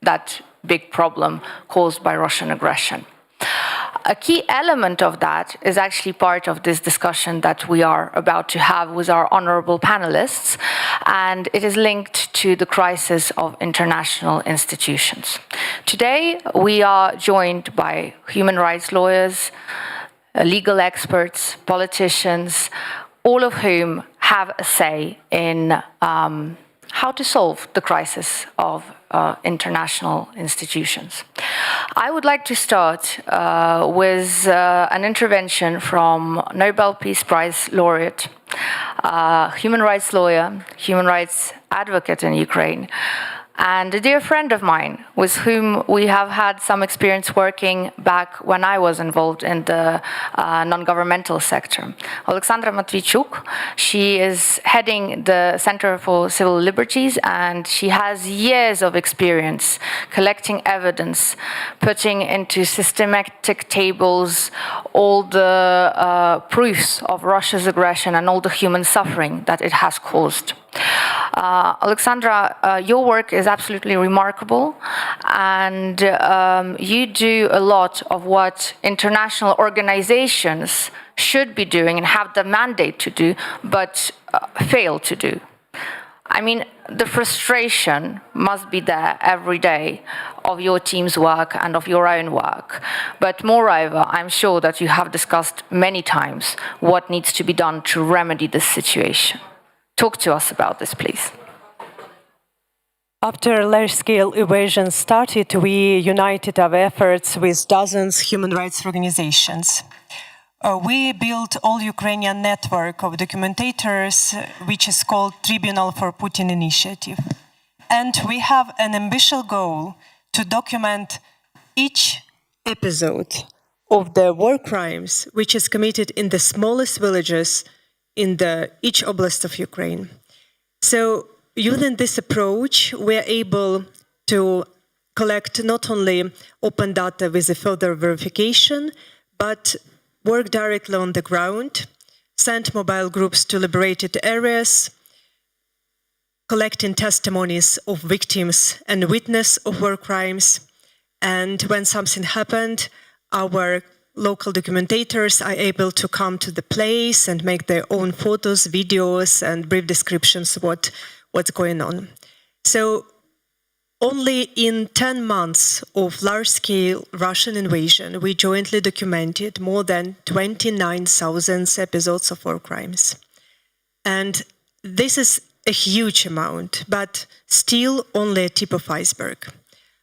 that big problem caused by Russian aggression. A key element of that is actually part of this discussion that we are about to have with our honorable panelists, and it is linked to the crisis of international institutions. Today, we are joined by human rights lawyers, legal experts, politicians, all of whom have a say in how to solve the crisis of international institutions. I would like to start with an intervention from Nobel Peace Prize laureate, human rights lawyer, human rights advocate in Ukraine, and a dear friend of mine with whom we have had some experience working back when I was involved in the non-governmental sector. Alexandra Matvichuk, she is heading the Center for Civil Liberties, and she has years of experience collecting evidence, putting into systematic tables all the proofs of Russia's aggression and all the human suffering that it has caused. Alexandra, your work is absolutely remarkable, and you do a lot of what international organizations should be doing and have the mandate to do, but fail to do. I mean, the frustration must be there every day of your team's work and of your own work. But moreover, I'm sure that you have discussed many times what needs to be done to remedy this situation. Talk to us about this, please. After large-scale invasion started, we united our efforts with dozens of human rights organizations. We built all-Ukrainian network of documentators, which is called Tribunal for Putin Initiative. And we have an ambitious goal to document each episode of the war crimes which is committed in the smallest villages in each oblast of Ukraine. So using this approach, we are able to collect not only open data with a further verification, but work directly on the ground, send mobile groups to liberated areas, collecting testimonies of victims and witnesses of war crimes. And when something happened, our local documentators are able to come to the place and make their own photos, videos, and brief descriptions of what's going on. So only in 10 months of large-scale Russian invasion, we jointly documented more than 29,000 episodes of war crimes. And this is a huge amount, but still only a tip of iceberg.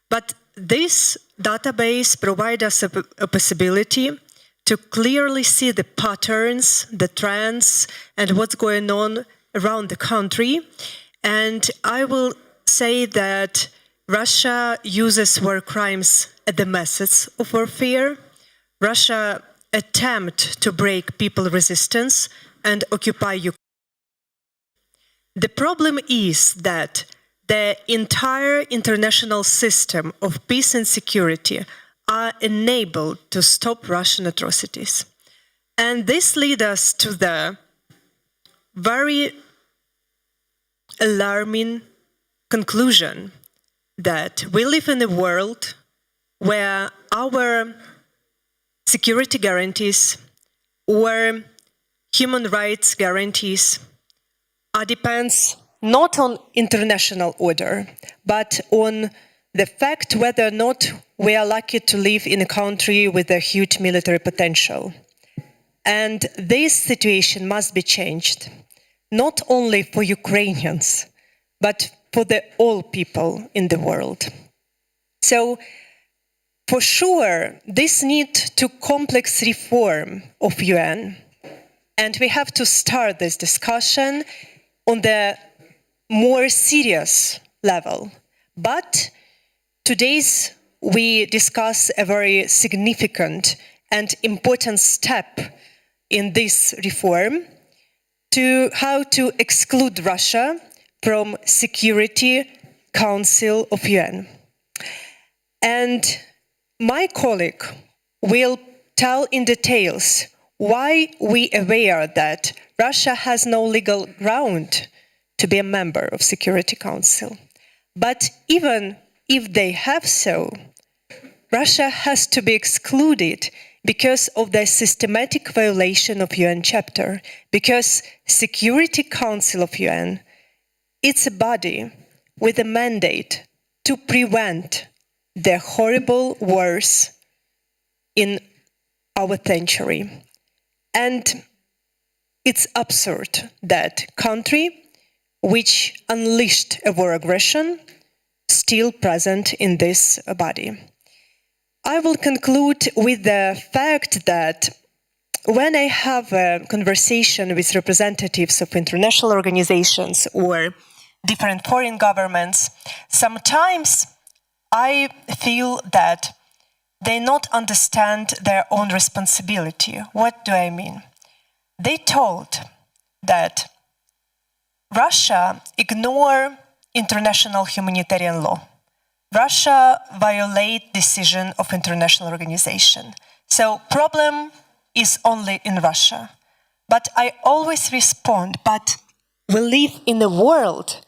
But this database provides us a possibility to clearly see the patterns, the trends, and what's going on around the country. And I will say that Russia uses war crimes as the methods of warfare. Russia attempts to break people's resistance and occupy Ukraine. The problem is that the entire international system of peace and security are enabled to stop Russian atrocities. And this leads us to the very alarming conclusion that we live in a world where our security guarantees or human rights guarantees depends not on international order, but on the fact whether or not we are lucky to live in a country with a huge military potential. And this situation must be changed, not only for Ukrainians, but for all people in the world. So, for sure, this needs to complex reform of UN. And we have to start this discussion on the more serious level. But today we discuss a very significant and important step in this reform to how to exclude Russia from Security Council of UN. And my colleague will tell in details why we are aware that Russia has no legal ground to be a member of Security Council. But even if they have so, Russia has to be excluded because of the systematic violation of UN Chapter, because Security Council of UN, it's a body with a mandate to prevent the horrible wars in our century. And it's absurd that country which unleashed a war aggression still present in this body. I will conclude with the fact that when I have a conversation with representatives of international organizations or different foreign governments, sometimes I feel that they not understand their own responsibility. What do I mean? They told that Russia ignore international humanitarian law. Russia violate decision of international organization. So problem is only in Russia. But I always respond, but we live in a world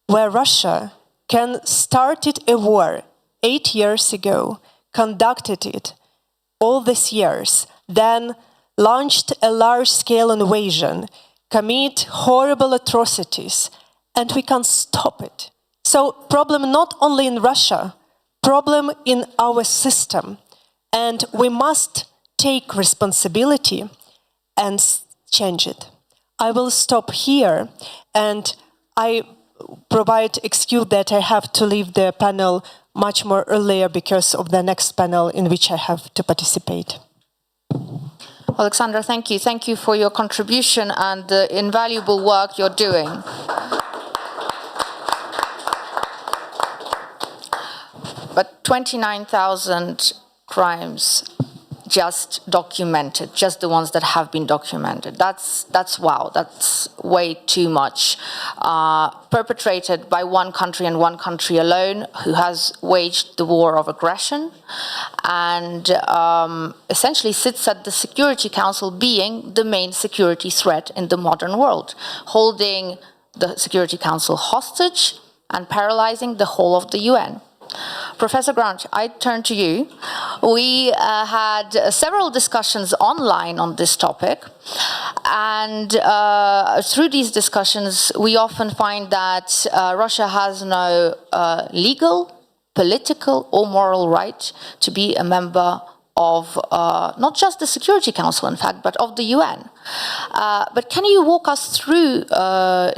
where Russia can started a war 8 years ago, conducted it all these years, then launched a large-scale invasion, commit horrible atrocities, and we can't stop it. So problem not only in Russia, problem in our system. And we must take responsibility and change it. I will stop here, and I provide excuse that I have to leave the panel much more earlier because of the next panel in which I have to participate. Alexandra, thank you. Thank you for your contribution and the invaluable work you're doing. But 29,000 crimes just documented, just the ones that have been documented. That's wow, that's way too much. Perpetrated by one country and one country alone, who has waged the war of aggression and essentially sits at the Security Council, being the main security threat in the modern world, holding the Security Council hostage and paralyzing the whole of the UN. Professor Grant, I turn to you. We had several discussions online on this topic, and through these discussions, we often find that Russia has no legal, political, or moral right to be a member of not just the Security Council, in fact, but of the UN. But can you walk us through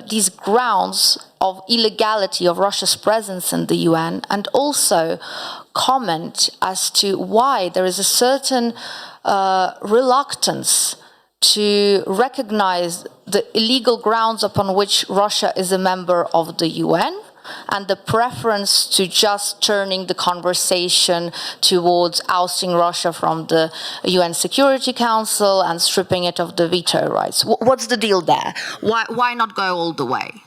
these grounds of illegality of Russia's presence in the UN, and also comment as to why there is a certain reluctance to recognize the illegal grounds upon which Russia is a member of the UN, and the preference to just turning the conversation towards ousting Russia from the UN Security Council and stripping it of the veto rights? What's the deal there? Why not go all the way?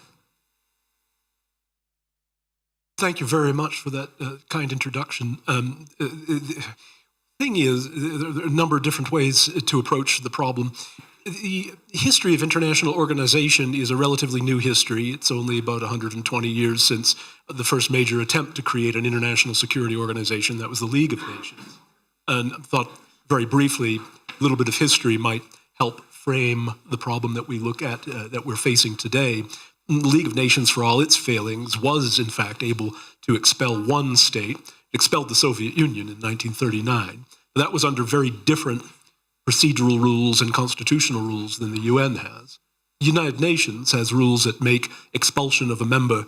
Thank you very much for that kind introduction. The thing is, there are a number of different ways to approach the problem. The history of international organization is a relatively new history. It's only about 120 years since the first major attempt to create an international security organization. That was the League of Nations. And I thought very briefly, a little bit of history might help frame the problem that we look at, that we're facing today. The League of Nations, for all its failings, was in fact able to expel one state, expelled the Soviet Union in 1939. That was under very different procedural rules and constitutional rules than the UN has. The United Nations has rules that make expulsion of a member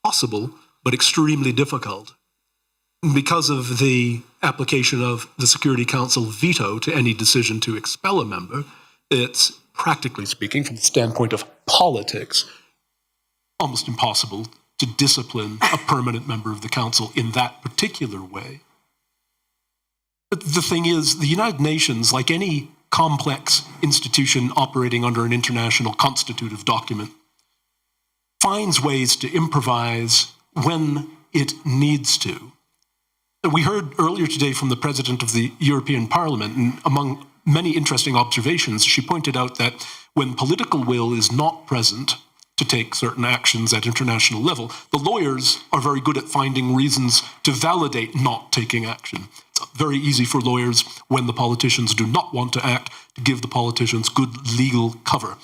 possible, but extremely difficult. Because of the application of the Security Council veto to any decision to expel a member, it's, practically speaking, from the standpoint of politics, almost impossible to discipline a permanent member of the Council in that particular way. But the thing is, the United Nations, like any complex institution operating under an international constitutive document, finds ways to improvise when it needs to. We heard earlier today from the President of the European Parliament, and among many interesting observations, she pointed out that when political will is not present to take certain actions at international level. The lawyers are very good at finding reasons to validate not taking action. It's very easy for lawyers, when the politicians do not want to act, to give the politicians good legal cover.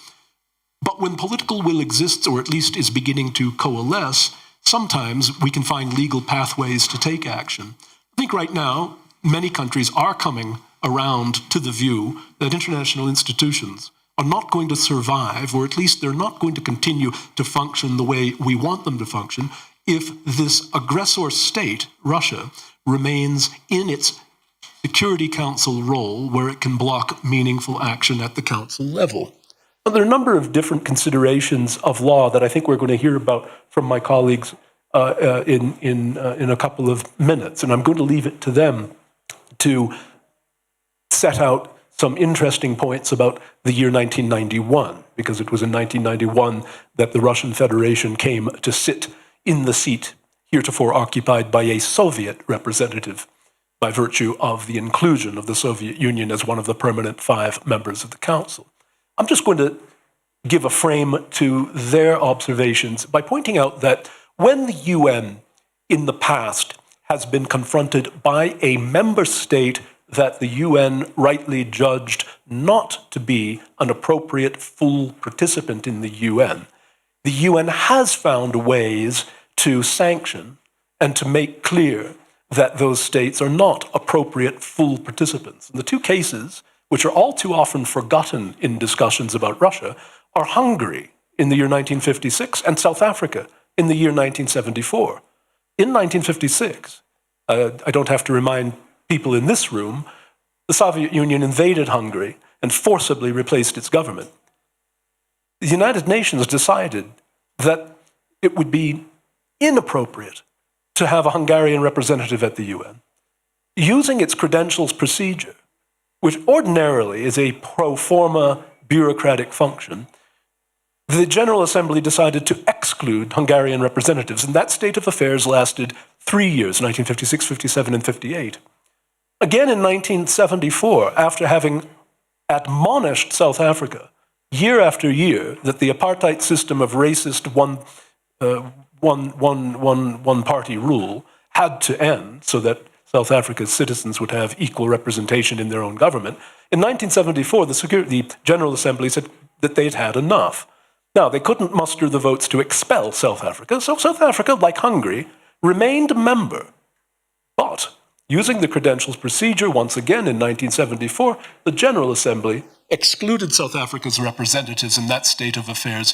But when political will exists, or at least is beginning to coalesce, sometimes we can find legal pathways to take action. I think right now, many countries are coming around to the view that international institutions are not going to survive, or at least they're not going to continue to function the way we want them to function, if this aggressor state, Russia, remains in its Security Council role where it can block meaningful action at the Council level. Now, there are a number of different considerations of law that I think we're going to hear about from my colleagues in a couple of minutes, and I'm going to leave it to them to set out some interesting points about the year 1991, because it was in 1991 that the Russian Federation came to sit in the seat heretofore occupied by a Soviet representative by virtue of the inclusion of the Soviet Union as one of the permanent 5 members of the Council. I'm just going to give a frame to their observations by pointing out that when the UN in the past has been confronted by a member state that the UN rightly judged not to be an appropriate full participant in the UN has found ways to sanction and to make clear that those states are not appropriate full participants. And the 2 cases, which are all too often forgotten in discussions about Russia, are Hungary in the year 1956 and South Africa in the year 1974. In 1956, I don't have to remind people in this room, the Soviet Union invaded Hungary and forcibly replaced its government. The United Nations decided that it would be inappropriate to have a Hungarian representative at the UN. Using its credentials procedure, which ordinarily is a pro forma bureaucratic function, the General Assembly decided to exclude Hungarian representatives, and that state of affairs lasted 3 years, 1956, 57, and 58. Again in 1974, after having admonished South Africa year after year that the apartheid system of racist one-party rule had to end so that South Africa's citizens would have equal representation in their own government, in 1974, the General Assembly said that they'd had enough. Now, they couldn't muster the votes to expel South Africa, so South Africa, like Hungary, remained a member. But, using the credentials procedure once again in 1974, the General Assembly excluded South Africa's representatives in that state of affairs,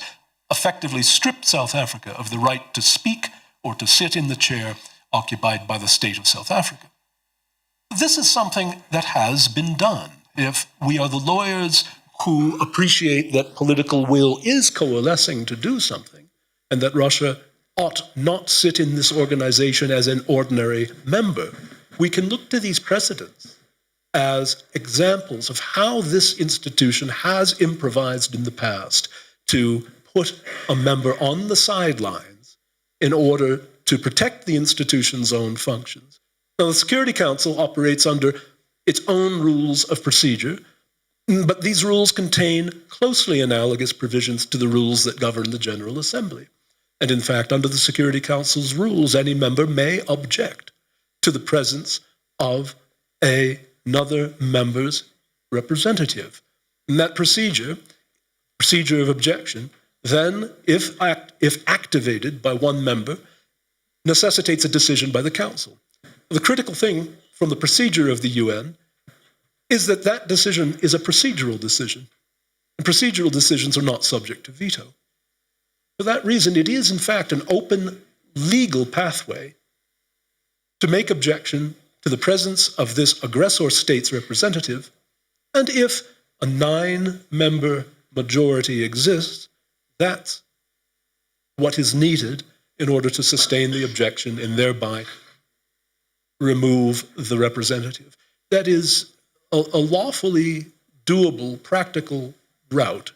effectively stripped South Africa of the right to speak or to sit in the chair occupied by the state of South Africa. This is something that has been done. If we are the lawyers who appreciate that political will is coalescing to do something, and that Russia ought not sit in this organization as an ordinary member, we can look to these precedents as examples of how this institution has improvised in the past to put a member on the sidelines in order to protect the institution's own functions. Now, the Security Council operates under its own rules of procedure, but these rules contain closely analogous provisions to the rules that govern the General Assembly. And in fact, under the Security Council's rules, any member may object to the presence of another member's representative. And that procedure of objection, then, if activated by one member, necessitates a decision by the Council. The critical thing from the procedure of the UN is that that decision is a procedural decision. And procedural decisions are not subject to veto. For that reason, it is in fact an open legal pathway to make objection to the presence of this aggressor state's representative, and if a 9-member majority exists, that's what is needed in order to sustain the objection and thereby remove the representative. That is a lawfully doable, practical route.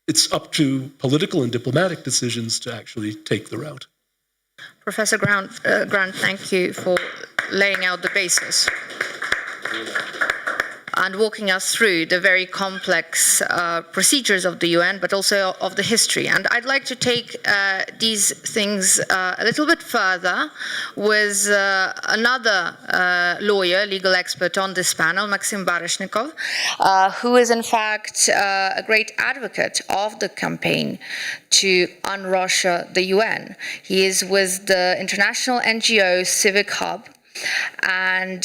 It's up to political and diplomatic decisions to actually take the route. Professor Grant, thank you for laying out the basis. and walking us through the very complex procedures of the UN, but also of the history. And I'd like to take these things a little bit further with another lawyer, legal expert on this panel, Maxim Baryshnikov, who is in fact a great advocate of the campaign to un-Russia the UN. He is with the international NGO Civic Hub, and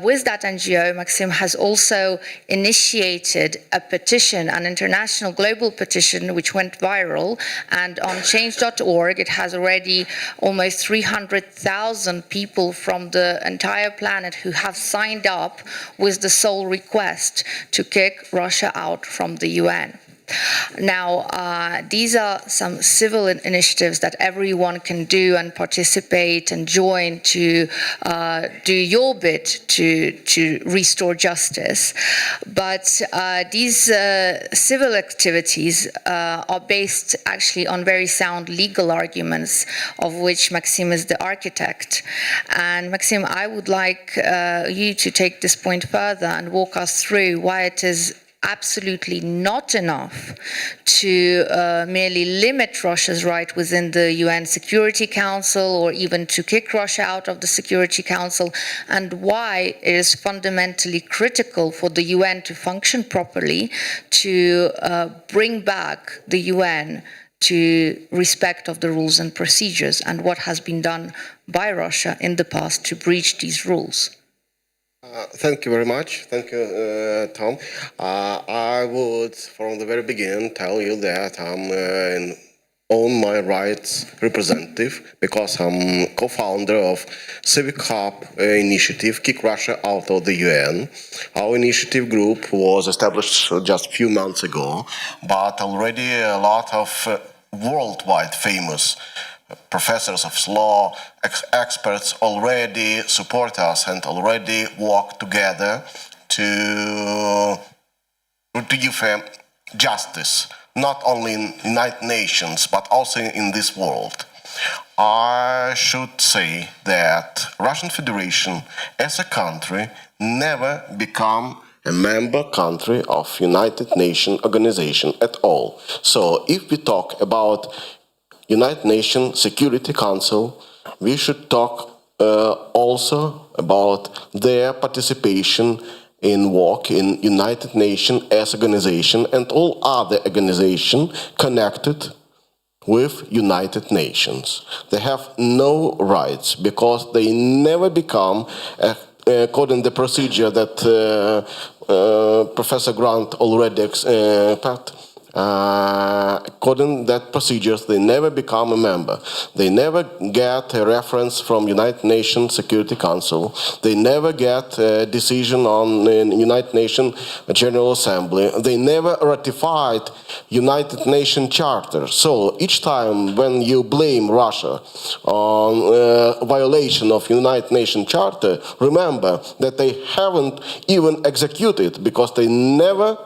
with that NGO, Maxim has also initiated a petition, an international global petition, which went viral. And on change.org, it has already almost 300,000 people from the entire planet who have signed up with the sole request to kick Russia out from the UN. Now, these are some civil initiatives that everyone can do and participate and join to do your bit to restore justice. But these civil activities are based actually on very sound legal arguments, of which Maxim is the architect. And Maxim, I would like you to take this point further and walk us through why it is absolutely not enough to merely limit Russia's right within the UN Security Council or even to kick Russia out of the Security Council, and why it is fundamentally critical for the UN to function properly to bring back the UN to respect of the rules and procedures, and what has been done by Russia in the past to breach these rules. Thank you very much. Thank you, Tom. I would, from the very beginning, tell you that I'm an own my rights representative because I'm co-founder of Civic Hub initiative, Kick Russia Out of the UN. Our initiative group was established just a few months ago, but already a lot of worldwide famous professors of law, experts already support us and already work together to give justice, not only in United Nations, but also in this world. I should say that Russian Federation as a country never become a member country of United Nations organization at all. So if we talk about United Nations Security Council, we should talk also about their participation in work in United Nations as organization and all other organizations connected with United Nations. They have no rights because they never become, according to the procedure that Professor Grant already explained, according to that procedures, they never become a member. They never get a reference from United Nations Security Council. They never get a decision on United Nations General Assembly. They never ratified United Nations Charter. So each time when you blame Russia on violation of United Nations Charter, remember that they haven't even executed because they never,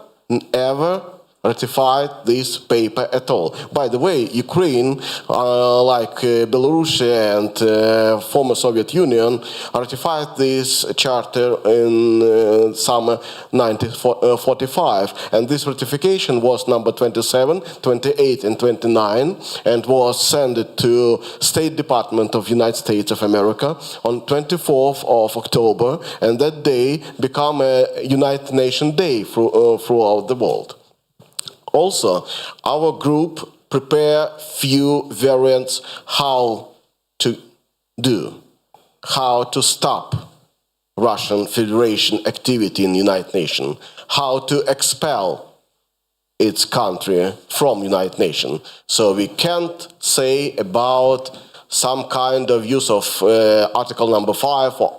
ever ratified this paper at all. By the way, Ukraine, like Belarus and former Soviet Union, ratified this charter in summer 1945, and this ratification was number 27, 28, and 29, and was sent to State Department of United States of America on 24th of October, and that day became a United Nations Day throughout the world. Also, our group prepare few variants how to do, how to stop Russian Federation activity in the United Nations, how to expel its country from United Nations. So we can't say about some kind of use of Article number 5 or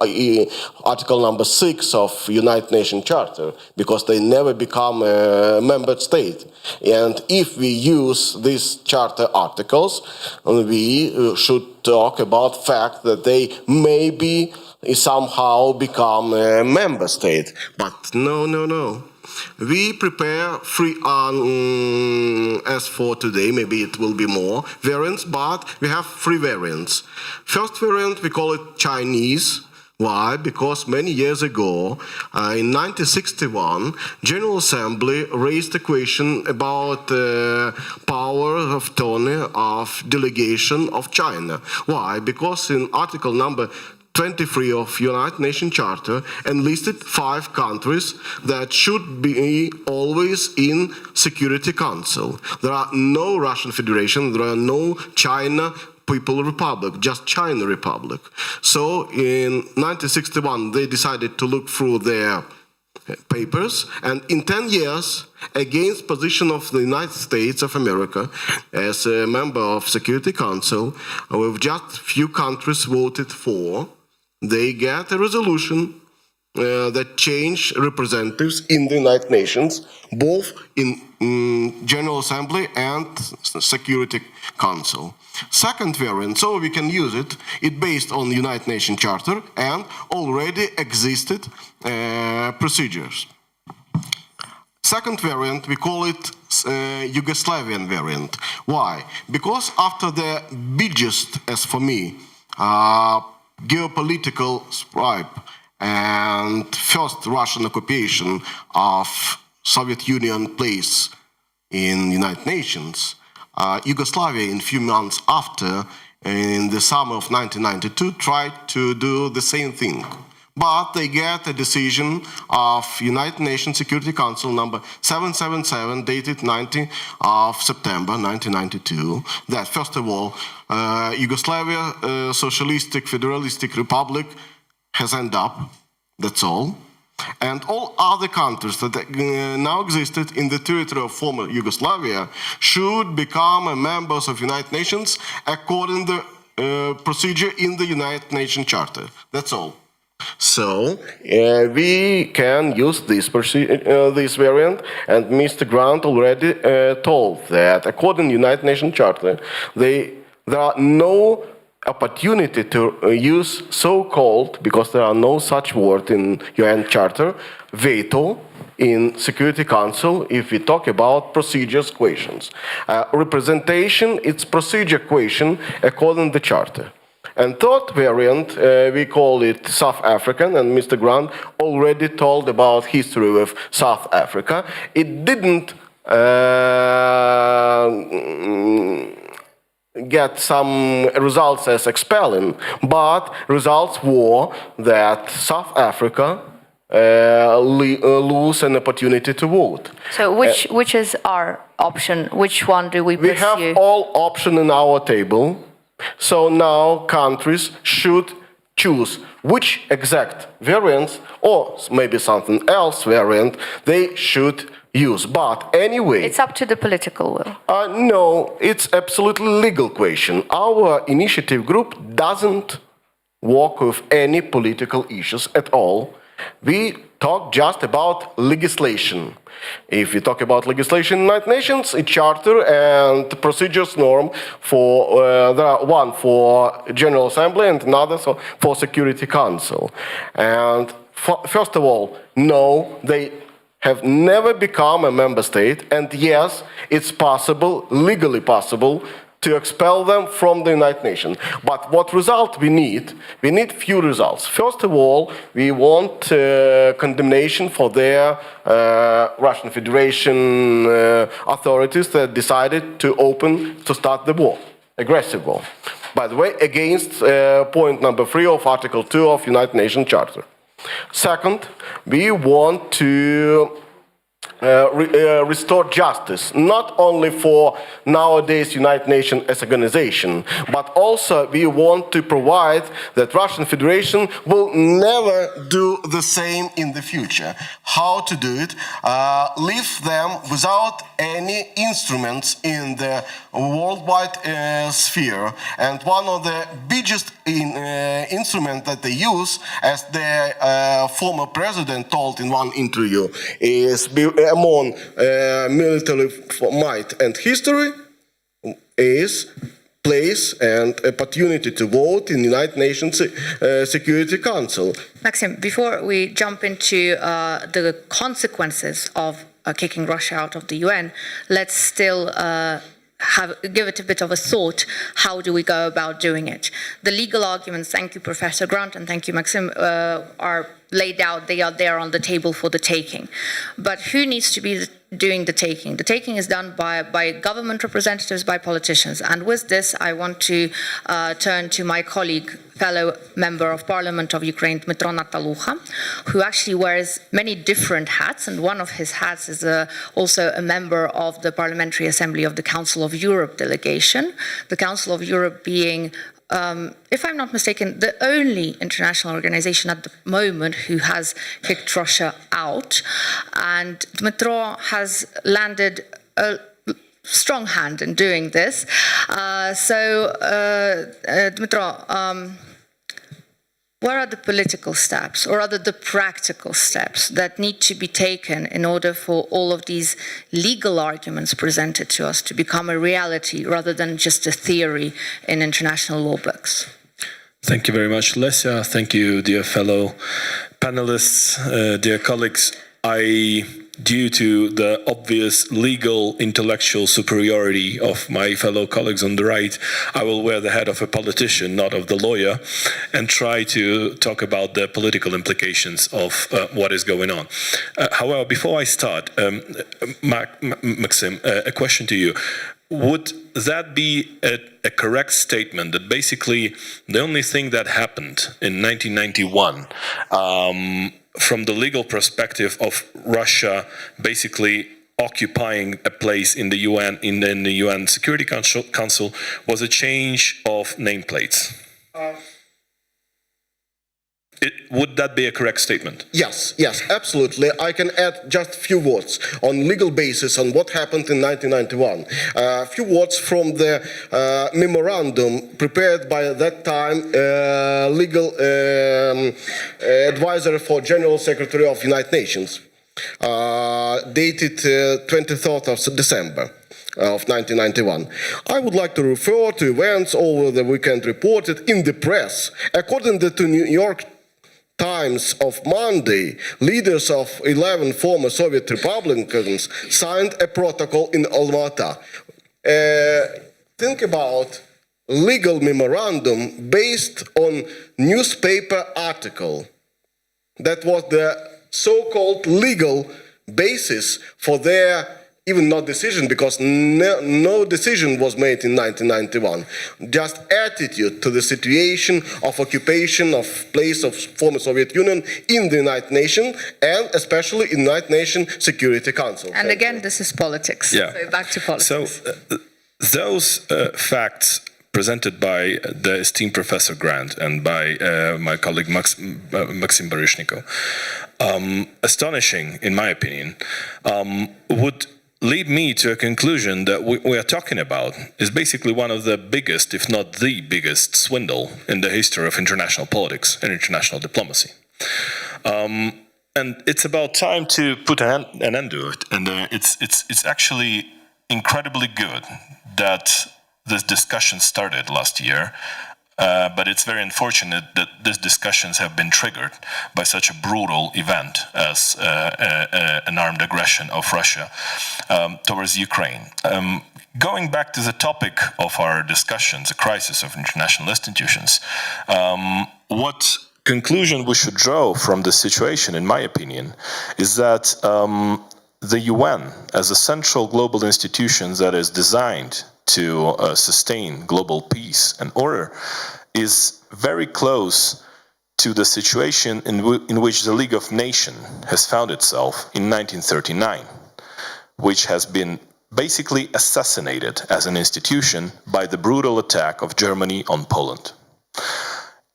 Article number 6 of United Nations Charter, because they never become a member state. And if we use these charter articles, we should talk about fact that they maybe somehow become a member state. But no. We prepare three, as for today, maybe it will be more variants, but we have three variants. First variant, we call it Chinese, Why? Because many years ago, in 1961, General Assembly raised a question about power of attorney of delegation of China. Why? Because in article number 23 of United Nations Charter enlisted 5 countries that should be always in Security Council. There are no Russian Federation, there are no China People Republic, just China Republic. So in 1961 they decided to look through their papers, and in 10 years, against position of the United States of America as a member of Security Council, with just few countries voted for, they get a resolution that changed representatives in the United Nations, both in General Assembly and Security Council. Second variant, so we can use it, it's based on the United Nations Charter and already existed procedures. Second variant, we call it Yugoslavian variant. Why? Because after the biggest, as for me, geopolitical stripe and first Russian occupation of Soviet Union place in United Nations, Yugoslavia in few months after, in the summer of 1992, tried to do the same thing. But they get a decision of United Nations Security Council number 777 dated 19th of September 1992 that first of all Yugoslavia Socialistic Federalistic Republic has ended up, that's all. And all other countries that now existed in the territory of former Yugoslavia should become members of United Nations according to the procedure in the United Nations Charter. That's all. So we can use this variant, and Mr. Grant already told that according to United Nations Charter, there are no opportunity to use so-called, because there are no such word in UN Charter, veto in Security Council if we talk about procedures questions. Representation, it's procedure question according to the Charter. And third variant, we call it South African, and Mr. Grant already told about history with South Africa. It didn't get some results as expelling, but results were that South Africa lose an opportunity to vote. So which is our option? Which one do we pursue? We have all options in our table. So now countries should choose which exact variants, or maybe something else variant, they should use. But anyway... It's up to the political will. No, it's absolutely legal question. Our initiative group doesn't work with any political issues at all. We talk just about legislation. If we talk about legislation in United Nations, a charter and procedures norm for there are one for General Assembly and another for Security Council. And first of all, no, they have never become a member state, and yes, it's possible, legally possible, to expel them from the United Nations. But what result we need? We need few results. First of all, we want condemnation for their Russian Federation authorities that decided to start the war, aggressive war. By the way, against point number 3 of Article 2 of United Nations Charter. Second, we want to restore justice, not only for nowadays United Nations as organization, but also we want to provide that Russian Federation will never do the same in the future. How to do it? Leave them without any instruments in the worldwide sphere. And one of the biggest instruments that they use, as the former president told in one interview, is among military might and history is place and opportunity to vote in the United Nations Security Council. Maxim, before we jump into the consequences of kicking Russia out of the UN, let's still give it a bit of a thought. How do we go about doing it? The legal arguments, thank you, Professor Grant, and thank you, Maxim, are laid out. They are there on the table for the taking. But who needs to be doing the taking? The taking is done by government representatives, by politicians. And with this, I want to turn to my colleague, fellow member of Parliament of Ukraine, Dmytro Natalucha, who actually wears many different hats. And one of his hats is also a member of the Parliamentary Assembly of the Council of Europe delegation. The Council of Europe being, if I'm not mistaken, the only international organization at the moment who has kicked Russia out. And Dmytro has landed a strong hand in doing this. Dmytro, what are the political steps, or rather the practical steps that need to be taken in order for all of these legal arguments presented to us to become a reality rather than just a theory in international law books? Thank you very much, Lesia. Thank you, dear fellow panelists, dear colleagues. Due to the obvious legal intellectual superiority of my fellow colleagues on the right, I will wear the hat of a politician, not of the lawyer, and try to talk about the political implications of what is going on. However, before I start, Maxim, a question to you. Would that be a correct statement that basically the only thing that happened in 1991 from the legal perspective of Russia basically occupying a place in the UN, in the UN Security Council, was a change of nameplates? Would that be a correct statement? Yes, absolutely. I can add just a few words on legal basis on what happened in 1991. A few words from the memorandum prepared by that time legal advisor for General Secretary of United Nations, dated 23rd of December. Of 1991. I would like to refer to events over the weekend reported in the press. According to the New York Times of Monday, leaders of 11 former Soviet republics signed a protocol in Almaty. Think about legal memorandum based on newspaper article. That was the so-called legal basis for their even not decision, because no decision was made in 1991. Just attitude to the situation of occupation of place of former Soviet Union in the United Nations, and especially in the United Nations Security Council. And again, this is politics. Yeah. So back to politics. So those facts presented by the esteemed Professor Grant and by my colleague Maxim Baryshnikov, astonishing in my opinion, would lead me to a conclusion that we are talking about is basically one of the biggest, if not the biggest, swindle in the history of international politics and international diplomacy. And it's about time to put an end to it. And it's actually incredibly good that this discussion started last year. But it's very unfortunate that these discussions have been triggered by such a brutal event as an armed aggression of Russia towards Ukraine. Going back to the topic of our discussions, the crisis of international institutions, what conclusion we should draw from this situation, in my opinion, is that the UN, as a central global institution that is designed to sustain global peace and order, is very close to the situation in which the League of Nations has found itself in 1939, which has been basically assassinated as an institution by the brutal attack of Germany on Poland.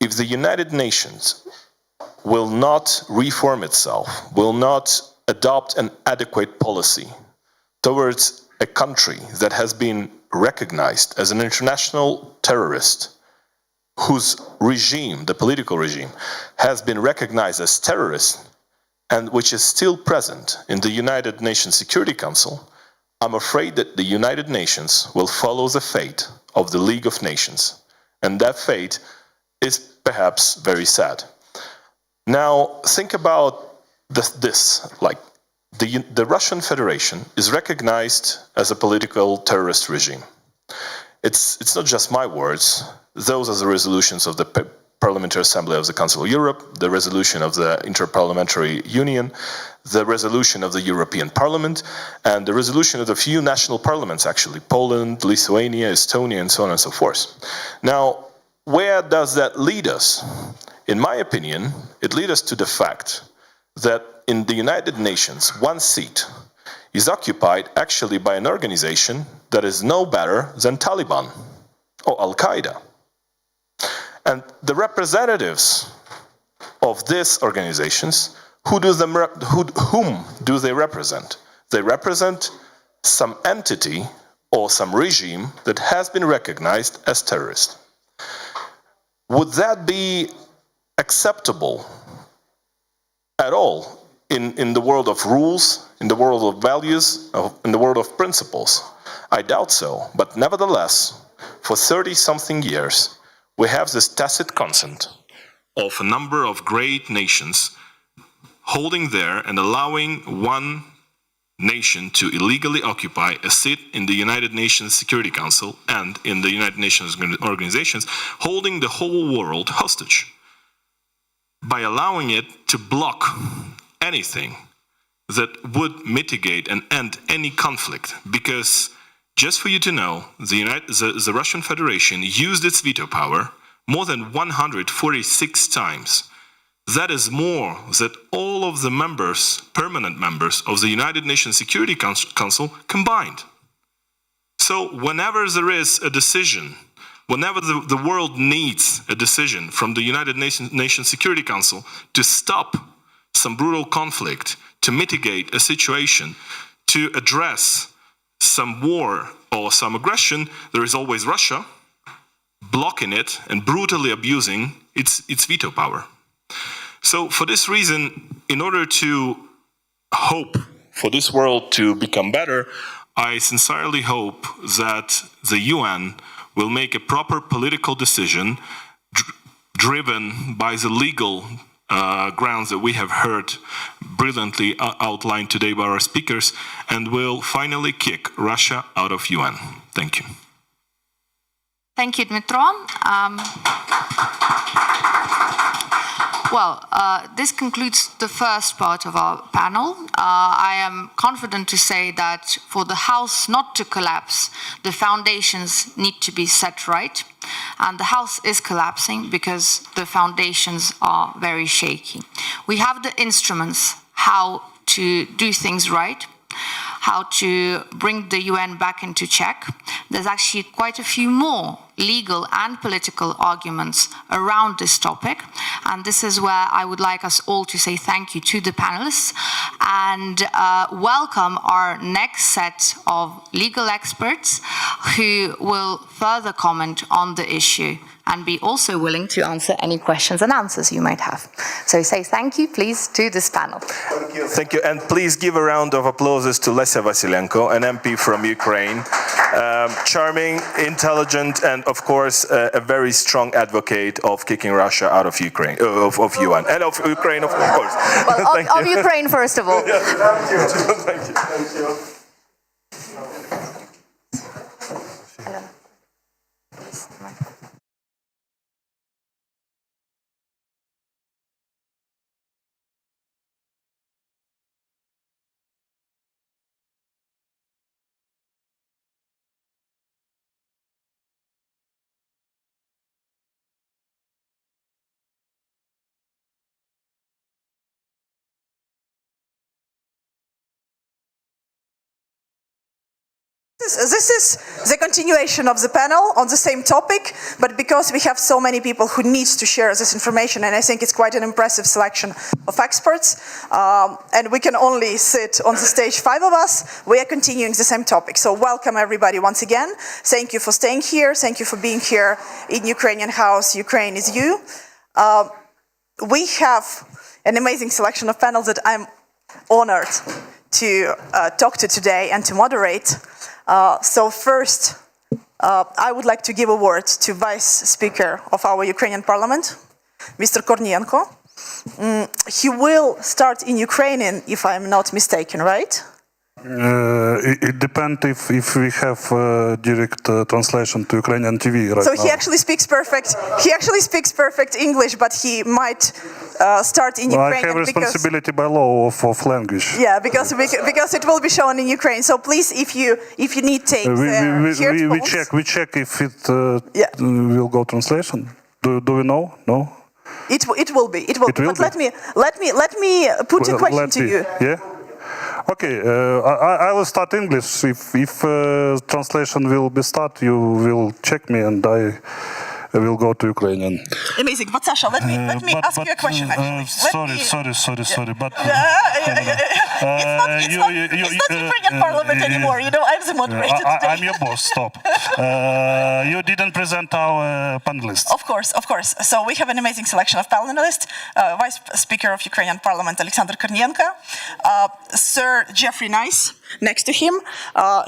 If the United Nations will not reform itself, will not adopt an adequate policy towards a country that has been recognized as an international terrorist, whose regime, the political regime, has been recognized as terrorist, and which is still present in the United Nations Security Council, I'm afraid that the United Nations will follow the fate of the League of Nations. And that fate is perhaps very sad. Now, think about the Russian Federation is recognized as a political terrorist regime. It's not just my words. Those are the resolutions of the Parliamentary Assembly of the Council of Europe, the resolution of the Interparliamentary Union, the resolution of the European Parliament, and the resolution of the few national parliaments, actually, Poland, Lithuania, Estonia, and so on and so forth. Now, where does that lead us? In my opinion, it leads us to the fact that in the United Nations, one seat is occupied actually by an organization that is no better than Taliban or Al-Qaeda. And the representatives of these organizations, whom do they represent? They represent some entity or some regime that has been recognized as terrorist. Would that be acceptable at all in the world of rules, in the world of values, in the world of principles? I doubt so, but nevertheless, for 30-something years, we have this tacit consent of a number of great nations holding there and allowing one nation to illegally occupy a seat in the United Nations Security Council and in the United Nations organizations, holding the whole world hostage by allowing it to block anything that would mitigate and end any conflict. Because, just for you to know, the Russian Federation used its veto power more than 146 times. That is more than all of the members, permanent members of the United Nations Security Council combined. So whenever there is a decision, whenever the world needs a decision from the United Nations Security Council to stop some brutal conflict, to mitigate a situation, to address some war or some aggression, there is always Russia blocking it and brutally abusing its veto power. So for this reason, in order to hope for this world to become better, I sincerely hope that the UN will make a proper political decision driven by the legal grounds that we have heard brilliantly outlined today by our speakers, and will finally kick Russia out of UN. Thank you. Thank you, Dmitro. This concludes the first part of our panel. I am confident to say that for the house not to collapse, the foundations need to be set right. And the house is collapsing because the foundations are very shaky. We have the instruments how to do things right, how to bring the UN back into check. There's actually quite a few more legal and political arguments around this topic. And this is where I would like us all to say thank you to the panelists and welcome our next set of legal experts who will further comment on the issue and be also willing to answer any questions and answers you might have. So say thank you, please, to this panel. Thank you. Thank you. And please give a round of applause to Lesia Vasilenko, an MP from Ukraine. Charming, intelligent, and of course, a very strong advocate of kicking Russia out of Ukraine, of UN, and of Ukraine, of course. Well, of Ukraine, first of all. Yes, thank you. Thank you. Thank you. This is the continuation of the panel on the same topic, but because we have so many people who need to share this information, and I think it's quite an impressive selection of experts, and we can only sit on the stage 5 of us, we are continuing the same topic. So welcome everybody once again. Thank you for staying here. Thank you for being here in Ukrainian House. Ukraine is you. We have an amazing selection of panels that I'm honored to talk to today and to moderate. So first, I would like to give a word to Vice Speaker of our Ukrainian Parliament, Mr. Kornienko. He will start in Ukrainian, if I'm not mistaken, right? It depends if we have direct translation to Ukrainian TV right So now. he actually speaks perfect. He actually speaks perfect English, but he might start in Ukrainian. I have responsibility by law of language. Yeah, because it will be shown in Ukraine. So please, if you need tapes, we check if it will go translation. Do we know? No. It will be. It will. But let me put a question to you. Yeah. Okay, I will start English. If translation will be start, you will check me and I will go to Ukrainian. Amazing. But Sasha, let me ask you a question. Sorry. But it's not Ukrainian Parliament anymore. You know, I'm the moderator today. I'm your boss. Stop. You didn't present our panelists. Of course. So we have an amazing selection of panelists. Vice Speaker of Ukrainian Parliament Alexander Kornienko, Sir Jeffrey Nice next to him,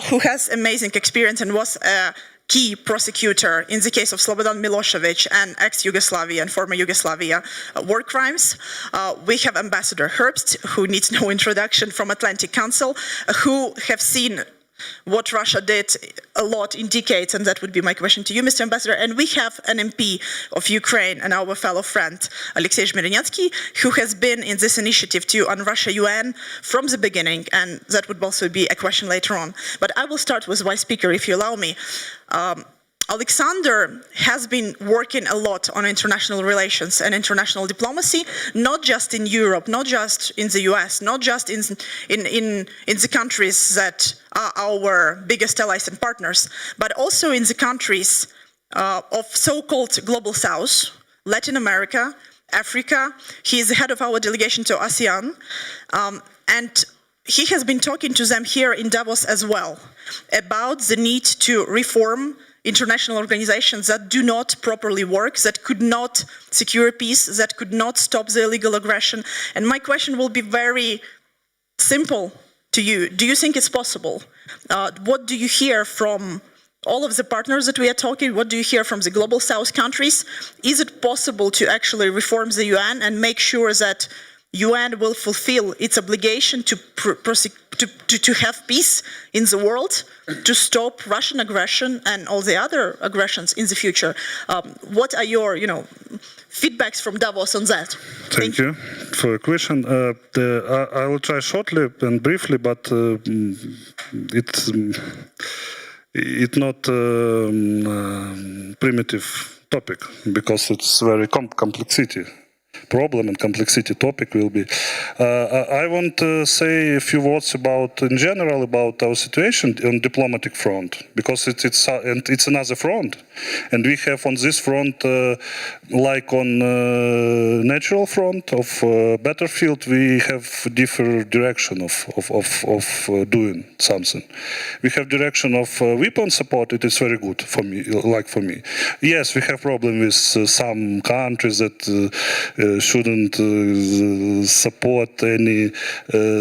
who has amazing experience and was a key prosecutor in the case of Slobodan Milosevic and ex-Yugoslavia and former Yugoslavia war crimes. We have Ambassador Herbst, who needs no introduction, from Atlantic Council, who have seen what Russia did a lot in decades, and that would be my question to you, Mr. Ambassador. And we have an MP of Ukraine and our fellow friend, Alexei Zhmirnyatsky, who has been in this initiative to un-Russia UN from the beginning, and that would also be a question later on. But I will start with Vice Speaker, if you allow me. Alexander has been working a lot on international relations and international diplomacy, not just in Europe, not just in the US, not just in the countries that are our biggest allies and partners, but also in the countries of so-called Global South, Latin America, Africa. He is the head of our delegation to ASEAN, and he has been talking to them here in Davos as well about the need to reform international organizations that do not properly work, that could not secure peace, that could not stop the illegal aggression. And my question will be very simple to you. Do you think it's possible? What do you hear from all of the partners that we are talking? What do you hear from the Global South countries? Is it possible to actually reform the UN and make sure that UN will fulfill its obligation to have peace in the world, to stop Russian aggression and all the other aggressions in the future? What are your, feedbacks from Davos on that? Thank you for your question. I will try shortly and briefly, but it's not primitive topic because it's very complexity. Problem and complexity topic will be. I want to say a few words in general about our situation on diplomatic front, because it's another front, and we have on this front, like on natural front of battlefield, we have different direction of doing something. We have direction of weapon support. It is very good for me, Yes, we have problem with some countries that shouldn't support any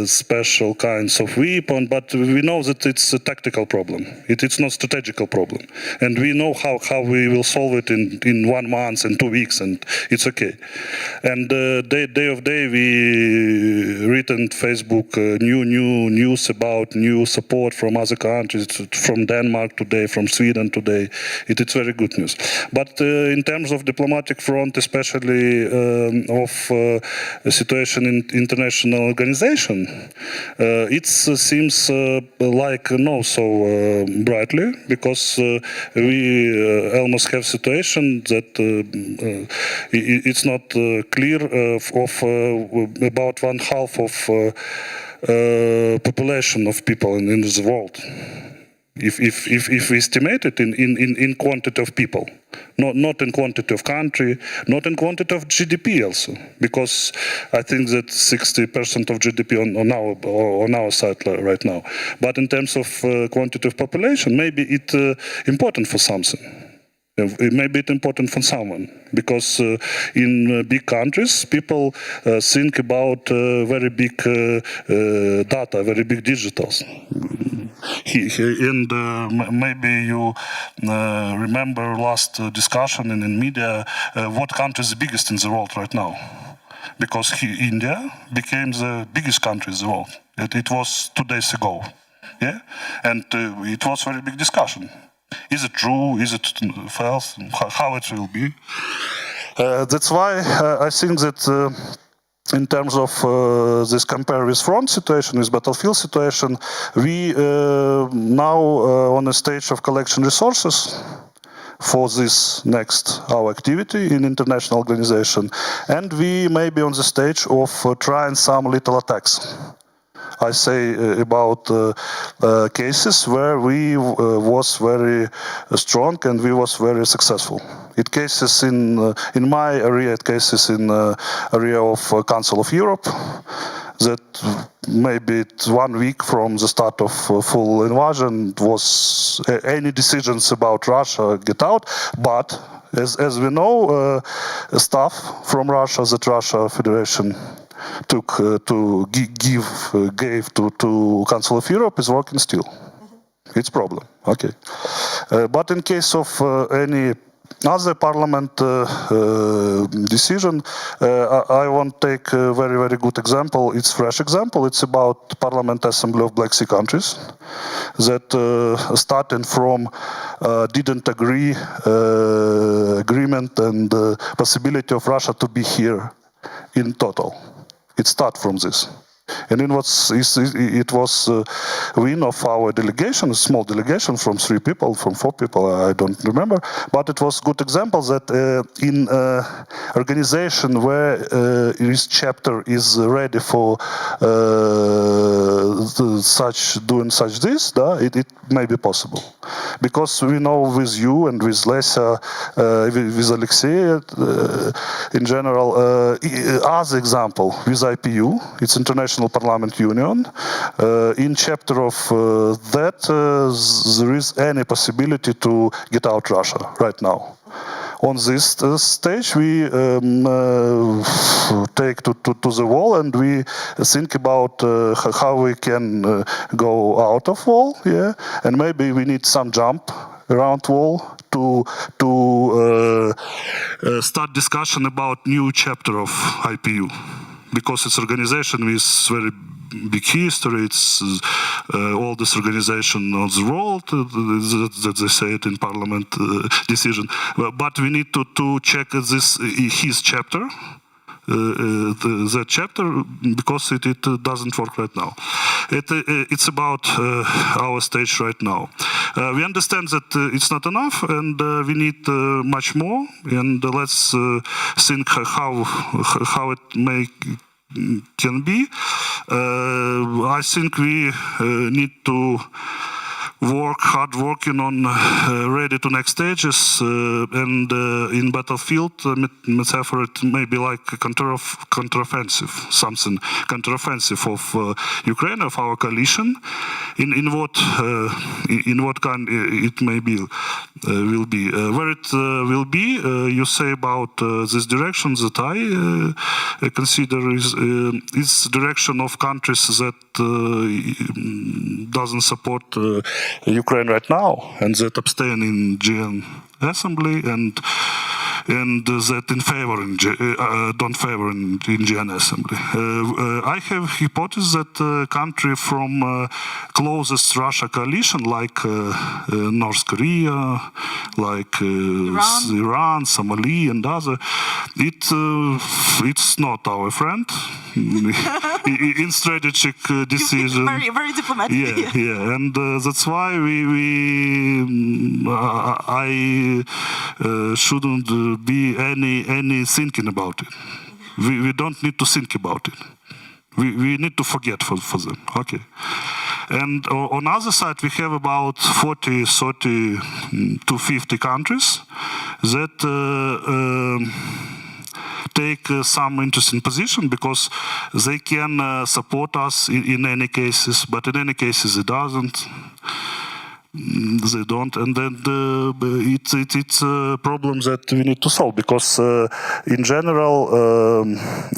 special kinds of weapon, but we know that it's a tactical problem. It's not strategical problem, and we know how we will solve it in 1 month and 2 weeks, and it's okay. And day of day we read on Facebook new news about new support from other countries, from Denmark today, from Sweden today. It's very good news. But in terms of diplomatic front, especially of situation in international organization, it seems like not so brightly, because we almost have situation that it's not clear of about 1/2 of population of people in the world. If we estimate it in quantity of people, not in quantity of country, not in quantity of GDP also, because I think that 60% of GDP on our side right now. But in terms of quantity of population, maybe it's important for something. Maybe it's important for someone, because in big countries, people think about very big data, very big digitals. And maybe you remember last discussion in media, what country is the biggest in the world right now? Because India became the biggest country in the world. It was 2 days ago. Yeah, and it was a very big discussion. Is it true? Is it false? How it will be? That's why I think that in terms of this compare with front situation, with battlefield situation, we now on a stage of collection resources for this next our activity in international organization, and we may be on the stage of trying some little attacks. I say about cases where we was very strong and we was very successful. It cases in my area, it cases in area of Council of Europe, that maybe 1 week from the start of full invasion was any decisions about Russia get out, but as we know, stuff from Russia that Russia Federation took gave to Council of Europe is working still. It's problem. Okay, but in case of any other parliament decision, I want to take a very good example. It's fresh example. It's about Parliament Assembly of Black Sea countries that starting from didn't agree agreement and possibility of Russia to be here in total. It started from this. And it was win of our delegation, a small delegation from 3 people, from 4 people, I don't remember. But it was good example that in organization where this chapter is ready for doing such this, it may be possible. Because we know with you and with Lesya, with Alexei, in general, as example, with IPU, it's International Parliament Union, in chapter of that, there is any possibility to get out Russia right now. On this stage, we take to the wall and we think about how we can go out of wall, yeah, and maybe we need some jump around wall to start discussion about new chapter of IPU. Because it's organization with very big history, it's oldest organization of the world, that they say it in parliament decision. But we need to check his chapter, the chapter, because it doesn't work right now. It's about our stage right now. We understand that it's not enough, and we need much more. And let's think how it can be. I think we need to working on ready to next stages, and in battlefield metaphor it may be like a counteroffensive, something counteroffensive of Ukraine, of our coalition. In what kind it may be will be where it will be. You say about this direction that I consider is direction of countries that doesn't support Ukraine right now, and that abstain in GN Assembly, and that in favor don't favor in GN Assembly. I have hypothesis that country from closest Russia coalition, like North Korea, like Iran, Somalia, and other, it's not our friend in strategic decision. Very diplomatic. Yeah, and that's why I shouldn't be any thinking about it. We don't need to think about it. We need to forget for them. Okay. And on the other side, we have about 40 to 50 countries that take some interesting position, because they can support us in any cases, but in any cases they doesn't. They don't, and then it's a problem that we need to solve, because in general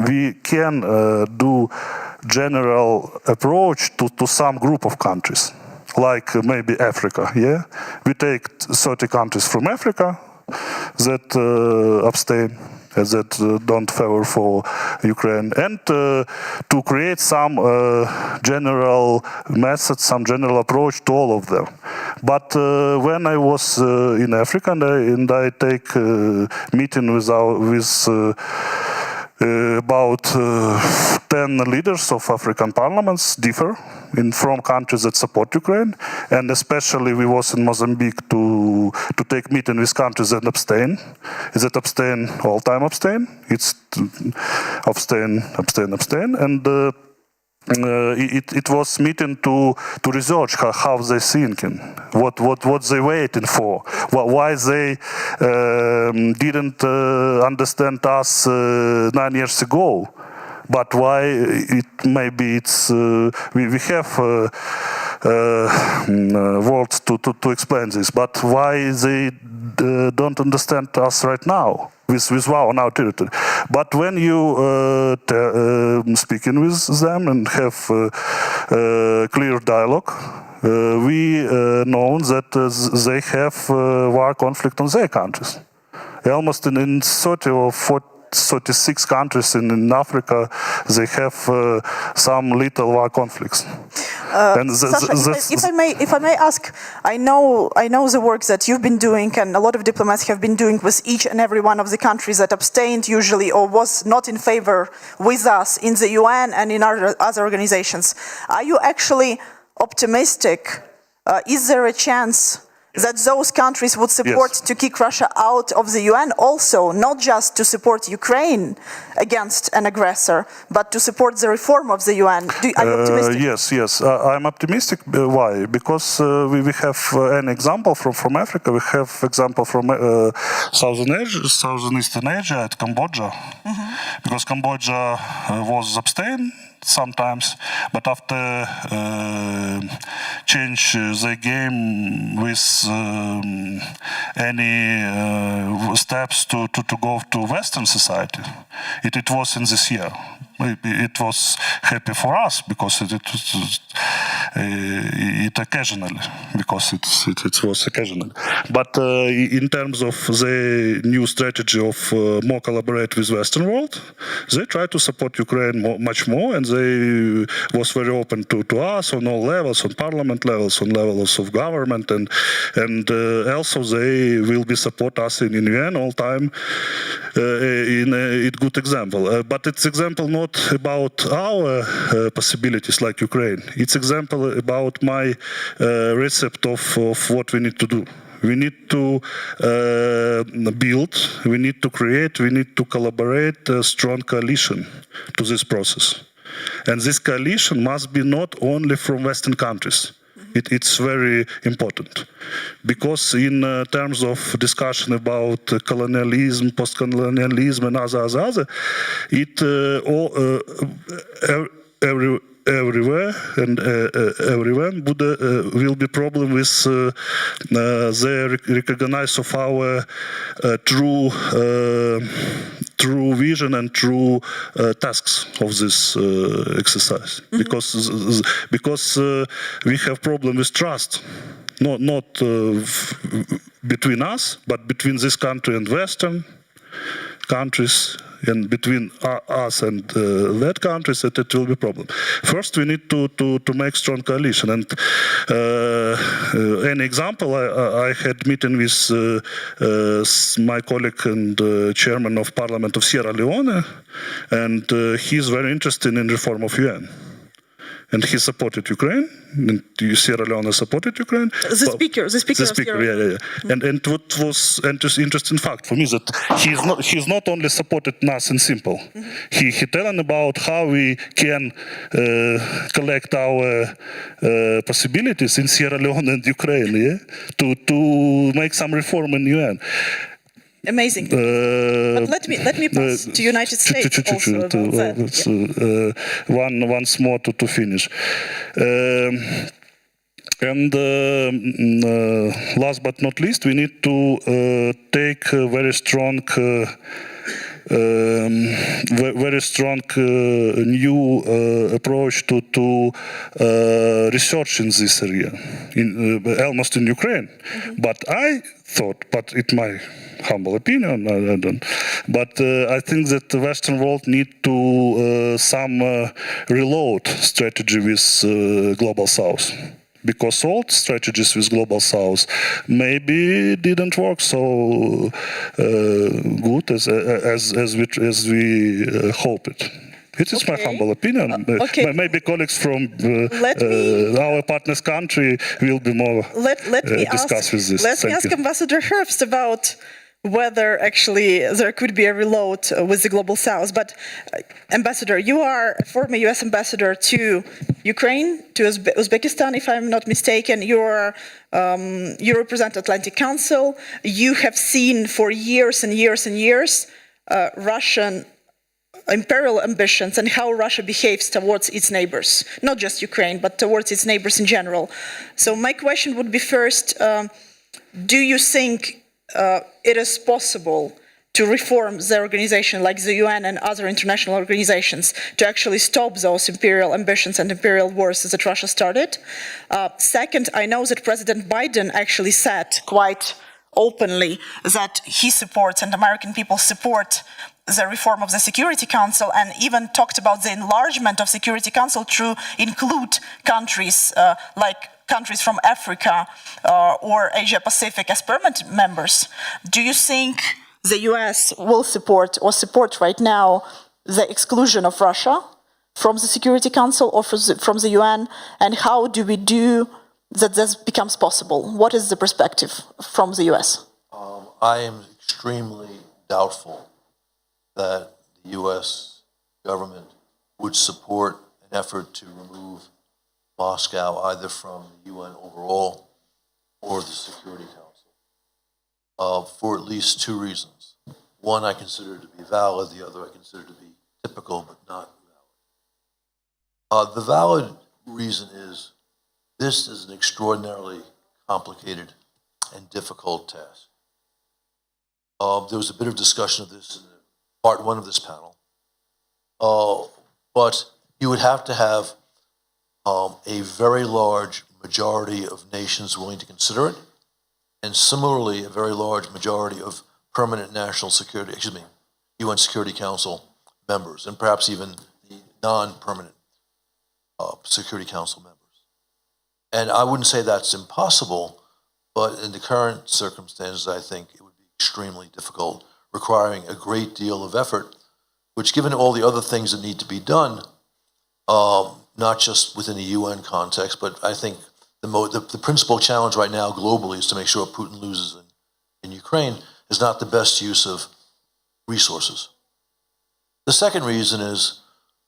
we can do general approach to some group of countries, like maybe Africa. Yeah, we take 30 countries from Africa that abstain. that don't favor for Ukraine, and to create some general methods, some general approach to all of them. But when I was in Africa and I take meeting with about 10 leaders of African parliaments differ from countries that support Ukraine, and especially we was in Mozambique to take meeting with countries that abstain. Is it abstain, all time abstain? It's abstain, and it was meeting to research how they thinking, what they waiting for, why they didn't understand us 9 years ago, but why maybe we have words to explain this, but why they don't understand us right now with on our territory. But when you speaking with them and have clear dialogue, we know that they have war conflict on their countries. Almost in 30 or 36 countries in Africa, they have some little war conflicts. Sasha, if I may ask, I know the work that you've been doing and a lot of diplomats have been doing with each and every one of the countries that abstained usually or was not in favor with us in the UN and in other organizations. Are you actually optimistic? Is there a chance that those countries would support to kick Russia out of the UN also, not just to support Ukraine against an aggressor, but to support the reform of the UN? Are you optimistic? Yes. I'm optimistic. Why? Because we have an example from Africa. We have example from Southeastern Asia at Cambodia, because Cambodia was abstain sometimes, but after change the game with any steps to go to Western society, it was in this year. It was happy for us because it occasionally, because it was occasionally. But in terms of the new strategy of more collaborate with Western world, they try to support Ukraine much more, and they was very open to us on all levels, on parliament levels, on levels of government, and also they will be support us in UN all time. In a good example, but it's example not about our possibilities like Ukraine. It's example about my recipe of what we need to do. We need to build, we need to create, we need to collaborate a strong coalition to this process. And this coalition must be not only from Western countries. It's very important, because in terms of discussion about colonialism, post-colonialism, and other, everywhere and everyone will be problem with the recognize of our true vision and true tasks of this exercise, because we have problem with trust, not between us, but between this country and Western countries, and between us and that countries, that it will be a problem. First, we need to make strong coalition. And an example, I had meeting with my colleague and chairman of Parliament of Sierra Leone, and he's very interested in reform of UN. And he supported Ukraine, and Sierra Leone supported Ukraine. The speaker of Sierra Leone. And what was interesting fact for me that he's not only supported us in simple. He telling about how we can collect our possibilities in Sierra Leone and Ukraine, to make some reform in UN. Amazing. But let me pass to United States also about that. Once more to finish. And last but not least, we need to take a very strong very strong new approach to research in this area, almost in Ukraine. But I thought, but it's my humble opinion, I don't. But I think that the Western world need to some reload strategy with Global South. Because old strategies with Global South maybe didn't work so good as we hoped. It is my humble opinion. Maybe colleagues from our partners' country will be more discuss with this. Let me ask Ambassador Herbst about whether actually there could be a reload with the Global South. But Ambassador, you are a former US ambassador to Ukraine, to Uzbekistan, if I'm not mistaken. You represent Atlantic Council. You have seen for years and years and years Russian imperial ambitions and how Russia behaves towards its neighbors, not just Ukraine, but towards its neighbors in general. So my question would be first, do you think it is possible to reform the organization like the UN and other international organizations to actually stop those imperial ambitions and imperial wars that Russia started? Second, I know that President Biden actually said quite openly that he supports and American people support the reform of the Security Council, and even talked about the enlargement of Security Council to include countries like countries from Africa or Asia Pacific as permanent members. Do you think the US will support or support right now the exclusion of Russia from the Security Council or from the UN? And how do we do that this becomes possible? What is the perspective from the US? I am extremely doubtful that the US government would support an effort to remove Moscow either from the UN overall or the Security Council for at least two reasons. One I consider to be valid, the other I consider to be typical but not valid. The valid reason is this is an extraordinarily complicated and difficult task. There was a bit of discussion of this in part one of this panel, but you would have to have a very large majority of nations willing to consider it, and similarly a very large majority of permanent national security, UN Security Council members, and perhaps even the non-permanent Security Council members. And I wouldn't say that's impossible, but in the current circumstances, I think it would be extremely difficult, requiring a great deal of effort, which, given all the other things that need to be done, not just within the UN context, but I think the principal challenge right now globally is to make sure Putin loses in Ukraine is not the best use of resources. The second reason is,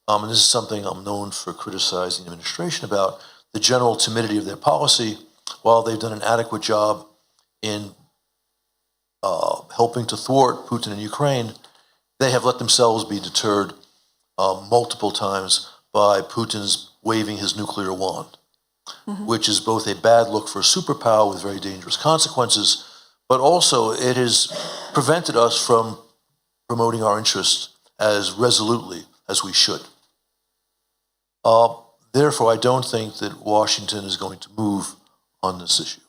and this is something I'm known for criticizing the administration about, the general timidity of their policy. While they've done an adequate job in helping to thwart Putin in Ukraine, they have let themselves be deterred multiple times by Putin's waving his nuclear wand, which is both a bad look for a superpower with very dangerous consequences, but also it has prevented us from promoting our interests as resolutely as we should. Therefore, I don't think that Washington is going to move on this issue.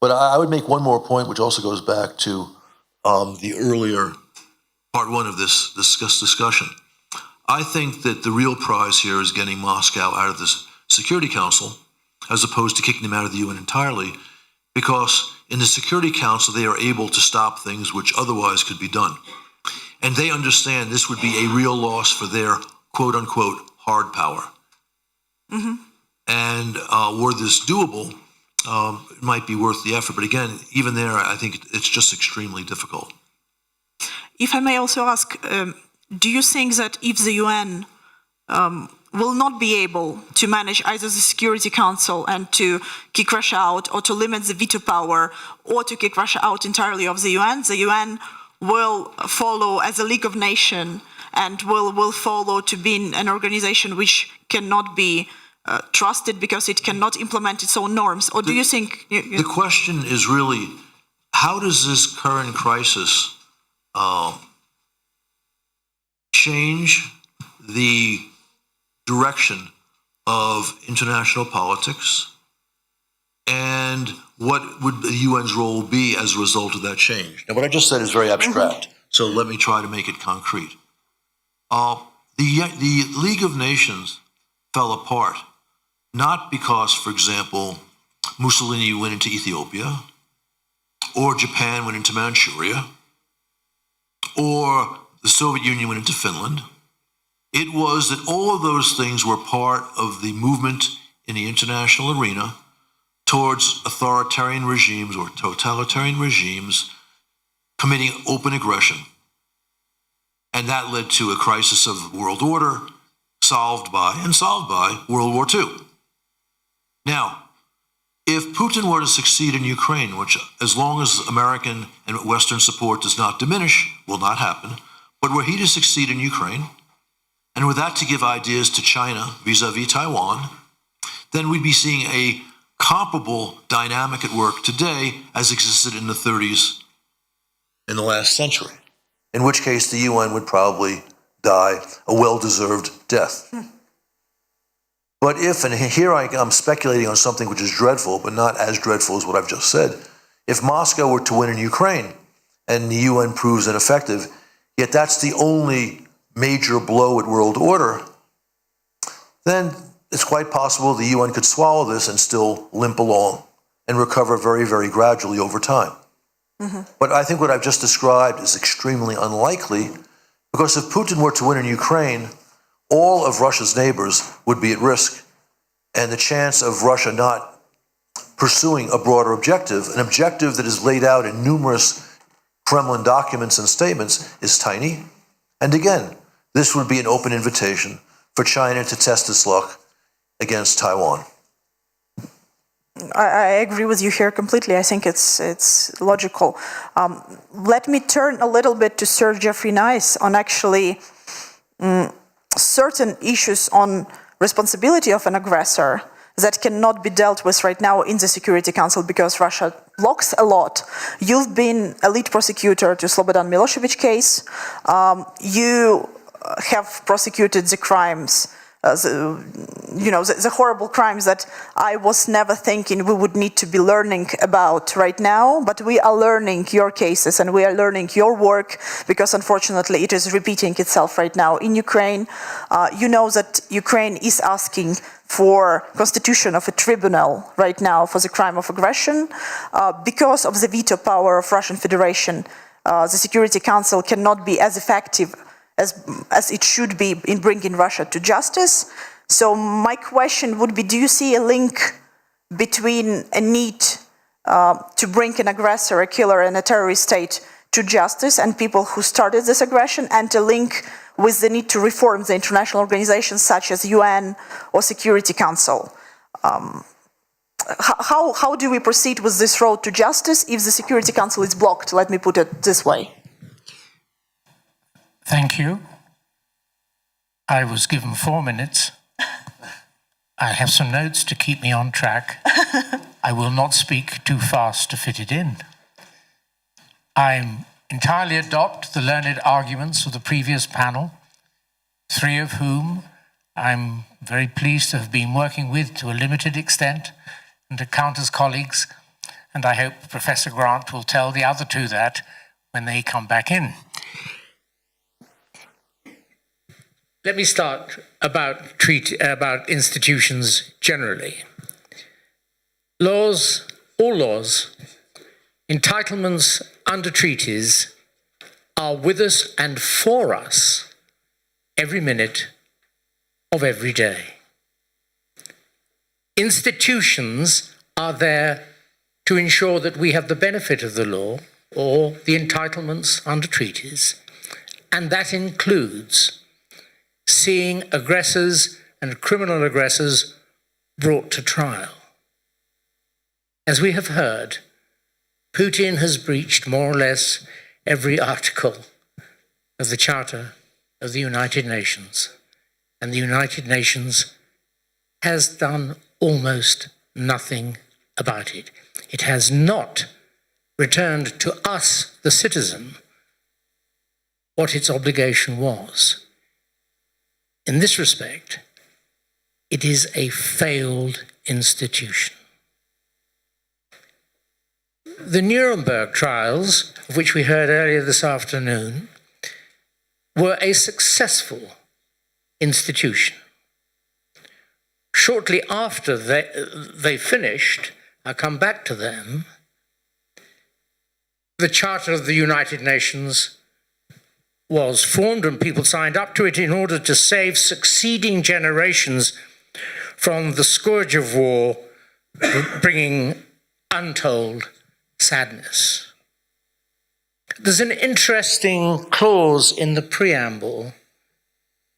But I would make one more point, which also goes back to the earlier part one of this discussion. I think that the real prize here is getting Moscow out of this Security Council, as opposed to kicking them out of the UN entirely, because in the Security Council, they are able to stop things which otherwise could be done. And they understand this would be a real loss for their quote-unquote hard power. And were this doable, it might be worth the effort. But again, even there, I think it's just extremely difficult. If I may also ask, do you think that if the UN will not be able to manage either the Security Council and to kick Russia out, or to limit the veto power, or to kick Russia out entirely of the UN will follow as a League of Nations and will follow to being an organization which cannot be trusted because it cannot implement its own norms? Or do you think... The question is really, how does this current crisis change the direction of international politics, and what would the UN's role be as a result of that change? Now, what I just said is very abstract, so let me try to make it concrete. The League of Nations fell apart, not because, for example, Mussolini went into Ethiopia, or Japan went into Manchuria, or the Soviet Union went into Finland. It was that all of those things were part of the movement in the international arena towards authoritarian regimes or totalitarian regimes committing open aggression. And that led to a crisis of the world order solved by World War II. Now, if Putin were to succeed in Ukraine, which as long as American and Western support does not diminish, will not happen, but were he to succeed in Ukraine, and were that to give ideas to China vis-a-vis Taiwan, then we'd be seeing a comparable dynamic at work today as existed in the 30s in the last century, in which case the UN would probably die a well-deserved death. But if, and here I'm speculating on something which is dreadful, but not as dreadful as what I've just said, if Moscow were to win in Ukraine and the UN proves ineffective, yet that's the only major blow at world order, then it's quite possible the UN could swallow this and still limp along and recover very, very gradually over time. But I think what I've just described is extremely unlikely, because if Putin were to win in Ukraine, all of Russia's neighbors would be at risk, and the chance of Russia not pursuing a broader objective, an objective that is laid out in numerous Kremlin documents and statements, is tiny. And again, this would be an open invitation for China to test its luck against Taiwan. I agree with you here completely. I think it's logical. Let me turn a little bit to Sir Geoffrey Nice on actually certain issues on responsibility of an aggressor that cannot be dealt with right now in the Security Council because Russia blocks a lot. You've been a lead prosecutor to Slobodan Milosevic case. You have prosecuted the crimes, the horrible crimes that I was never thinking we would need to be learning about right now, but we are learning your cases and we are learning your work because unfortunately it is repeating itself right now in Ukraine. You know that Ukraine is asking for constitution of a tribunal right now for the crime of aggression. Because of the veto power of Russian Federation, the Security Council cannot be as effective as it should be in bringing Russia to justice. So my question would be, do you see a link between a need to bring an aggressor, a killer, and a terrorist state to justice and people who started this aggression, and a link with the need to reform the international organizations such as UN or Security Council? How do we proceed with this road to justice if the Security Council is blocked? Let me put it this way. Thank you. I was given 4 minutes. I have some notes to keep me on track. I will not speak too fast to fit it in. I entirely adopt the learned arguments of the previous panel, 3 of whom I'm very pleased to have been working with to a limited extent and to count as colleagues, and I hope Professor Grant will tell the other 2 that when they come back in. Let me start about institutions generally. Laws, all laws, entitlements under treaties are with us and for us every minute of every day. Institutions are there to ensure that we have the benefit of the law or the entitlements under treaties, and that includes seeing aggressors and criminal aggressors brought to trial. As we have heard, Putin has breached more or less every article of the Charter of the United Nations, and the United Nations has done almost nothing about it. It has not returned to us, the citizen, what its obligation was. In this respect, it is a failed institution. The Nuremberg trials, of which we heard earlier this afternoon, were a successful institution. Shortly after they finished, I'll come back to them, the Charter of the United Nations was formed and people signed up to it in order to save succeeding generations from the scourge of war, bringing untold sadness. There's an interesting clause in the preamble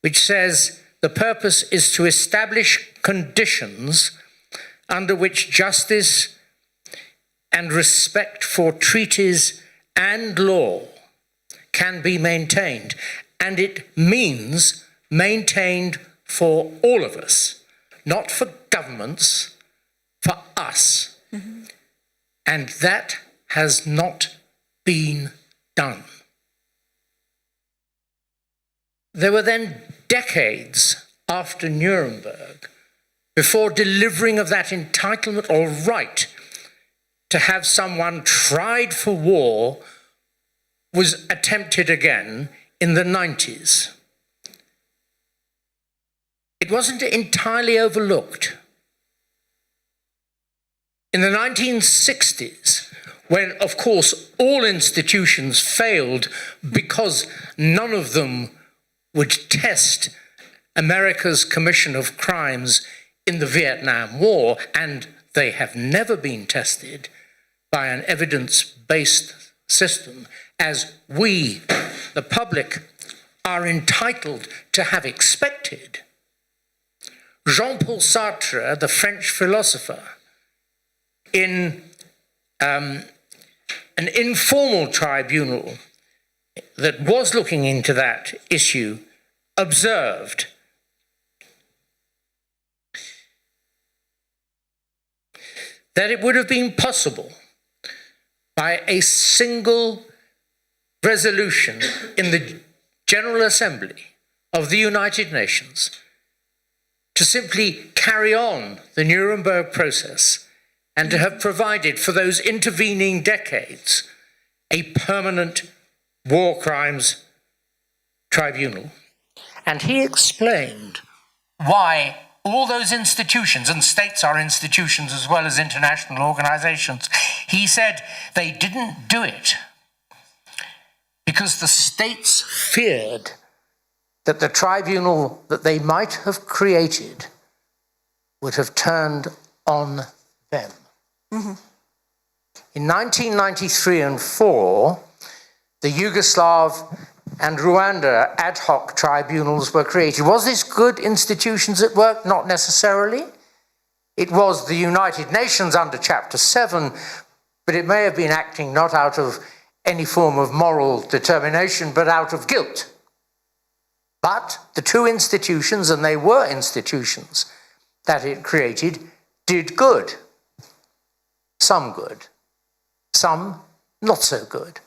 which says the purpose is to establish conditions under which justice and respect for treaties and law can be maintained. And it means maintained for all of us, not for governments, for us. Mm-hmm. And that has not been done. There were then decades after Nuremberg before delivering of that entitlement or right to have someone tried for war was attempted again in the 90s. It wasn't entirely overlooked. In the 1960s, when, of course, all institutions failed because none of them would test America's commission of crimes in the Vietnam War, and they have never been tested by an evidence-based system, as we, the public, are entitled to have expected. Jean-Paul Sartre, the French philosopher, in an informal tribunal that was looking into that issue, observed that it would have been possible by a single resolution in the General Assembly of the United Nations to simply carry on the Nuremberg process and to have provided for those intervening decades a permanent war crimes tribunal. And he explained why all those institutions, and states are institutions as well as international organizations, he said they didn't do it because the states feared that the tribunal that they might have created would have turned on them. Mm-hmm. In 1993 and 4, the Yugoslav and Rwanda ad hoc tribunals were created. Was this good institutions at work? Not necessarily. It was the United Nations under Chapter 7, but it may have been acting not out of any form of moral determination, but out of guilt. But the two institutions, and they were institutions that it created, did good. Some good, some not so good.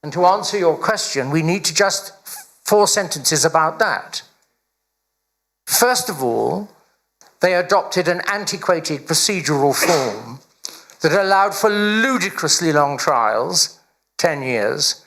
And to answer your question, we need to just 4 sentences about that. First of all, they adopted an antiquated procedural form that allowed for ludicrously long trials, 10 years,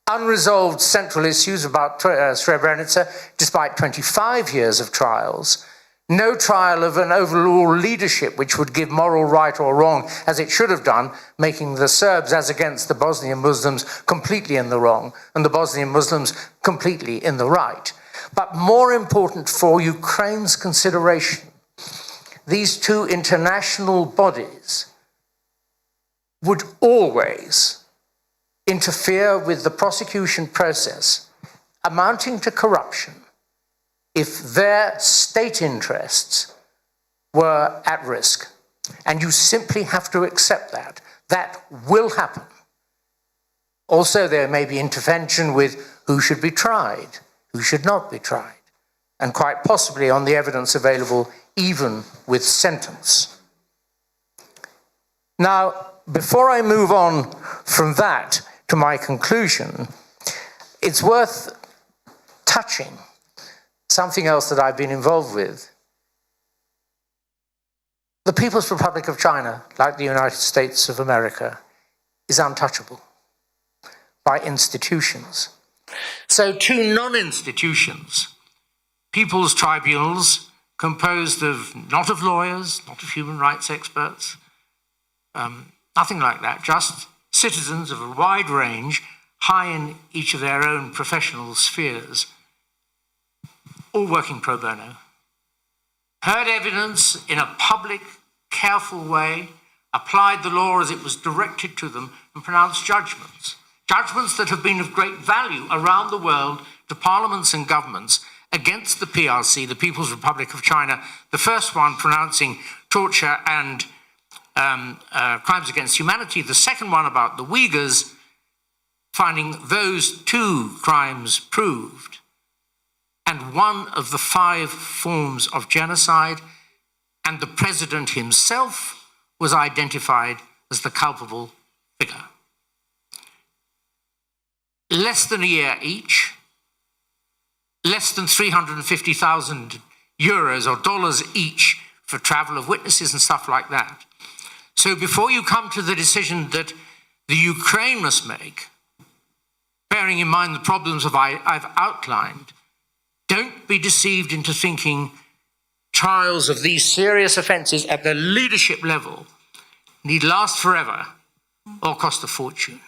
unresolved central issues about Srebrenica, despite 25 years of trials, no trial of an overall leadership which would give moral right or wrong, as it should have done, making the Serbs, as against the Bosnian Muslims, completely in the wrong, and the Bosnian Muslims completely in the right. But more important for Ukraine's consideration, these two international bodies would always interfere with the prosecution process amounting to corruption if their state interests were at risk. And you simply have to accept that. That will happen. Also, there may be intervention with who should be tried, who should not be tried, and quite possibly on the evidence available, even with sentence. Now, before I move on from that to my conclusion, it's worth touching something else that I've been involved with. The People's Republic of China, like the United States of America, is untouchable by institutions. So two non-institutions, people's tribunals composed of not of lawyers, not of human rights experts, nothing like that, just citizens of a wide range, high in each of their own professional spheres, all working pro bono, heard evidence in a public, careful way, applied the law as it was directed to them, and pronounced judgments. Judgments that have been of great value around the world to parliaments and governments against the PRC, the People's Republic of China, the first one pronouncing torture and crimes against humanity, the second one about the Uyghurs, finding those two crimes proved, and one of the 5 forms of genocide, and the president himself was identified as the culpable figure. Less than a year each, less than 350,000 euros or dollars each for travel of witnesses and stuff like that. So before you come to the decision that the Ukraine must make, bearing in mind the problems I've outlined, don't be deceived into thinking trials of these serious offences at the leadership level need last forever or cost a fortune.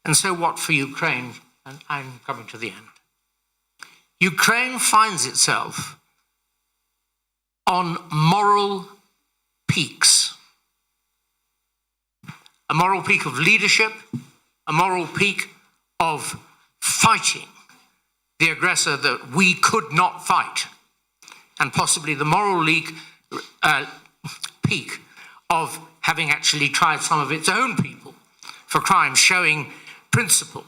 And so what for Ukraine? And I'm coming to the end. Ukraine finds itself on moral peaks. A moral peak of leadership, a moral peak of fighting the aggressor that we could not fight, and possibly the moral peak of having actually tried some of its own people for crimes showing principle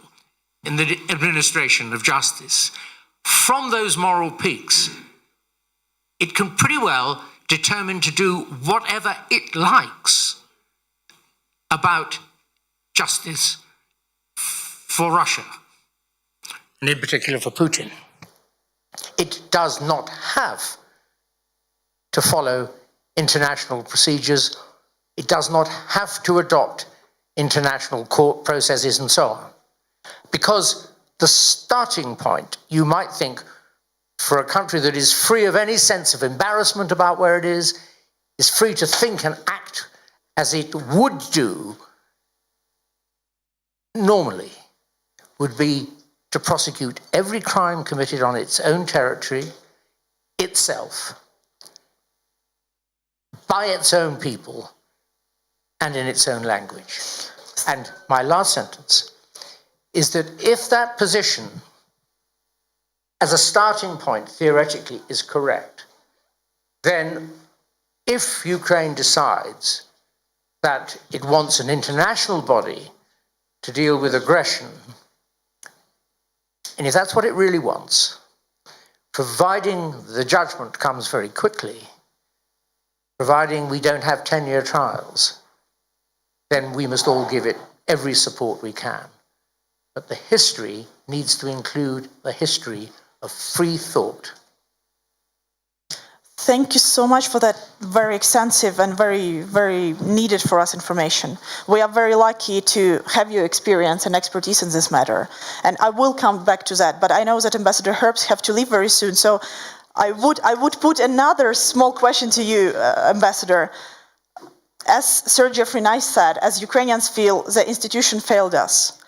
in the administration of justice. From those moral peaks, it can pretty well determine to do whatever it likes about justice for Russia, and in particular for Putin. It does not have to follow international procedures. It does not have to adopt international court processes and so on. Because the starting point, you might think, for a country that is free of any sense of embarrassment about where it is free to think and act as it would do normally, would be to prosecute every crime committed on its own territory, itself, by its own people, and in its own language. And my last sentence is that if that position, as a starting point, theoretically, is correct, then if Ukraine decides that it wants an international body to deal with aggression, and if that's what it really wants, providing the judgment comes very quickly, providing we don't have 10-year trials, then we must all give it every support we can. But the history needs to include the history of free thought. Thank you so much for that very extensive and very, very needed for us information. We are very lucky to have your experience and expertise in this matter. And I will come back to that, but I know that Ambassador Herbst have to leave very soon. So I would put another small question to you, Ambassador. As Sir Jeffrey Nice said, as Ukrainians feel, the institution failed us.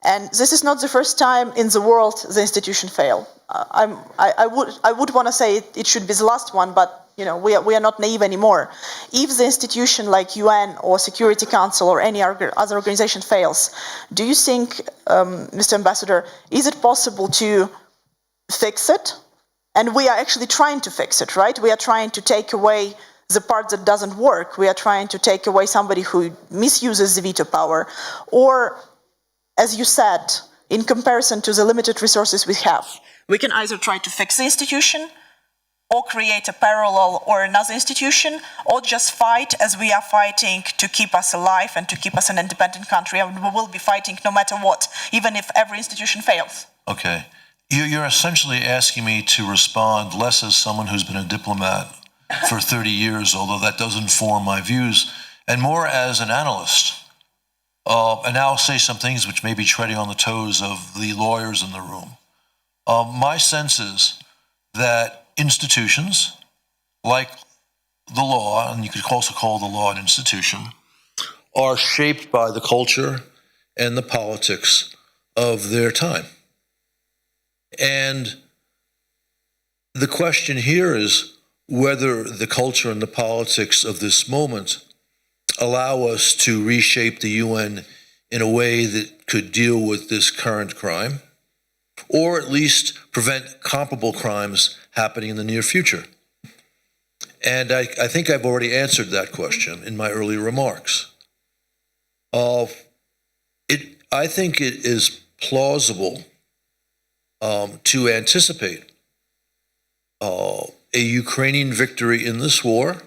And this is not the first time in the world the institution failed. I would want to say it should be the last one, but you know, we are not naive anymore. If the institution like UN or Security Council or any other organization fails, do you think, Mr. Ambassador, is it possible to fix it? And we are actually trying to fix it, right? We are trying to take away the part that doesn't work. We are trying to take away somebody who misuses the veto power. Or, as you said, in comparison to the limited resources we have, we can either try to fix the institution or create a parallel or another institution, or just fight as we are fighting to keep us alive and to keep us an independent country. And we will be fighting no matter what, even if every institution fails. Okay. You're essentially asking me to respond less as someone who's been a diplomat for 30 years, although that does inform my views, and more as an analyst. And I'll say some things which may be treading on the toes of the lawyers in the room. My sense is that institutions, like the law, and you could also call the law an institution, are shaped by the culture and the politics of their time. And the question here is whether the culture and the politics of this moment allow us to reshape the UN in a way that could deal with this current crime, or at least prevent comparable crimes happening in the near future. And I think I've already answered that question in my earlier remarks. I think it is plausible to anticipate a Ukrainian victory in this war,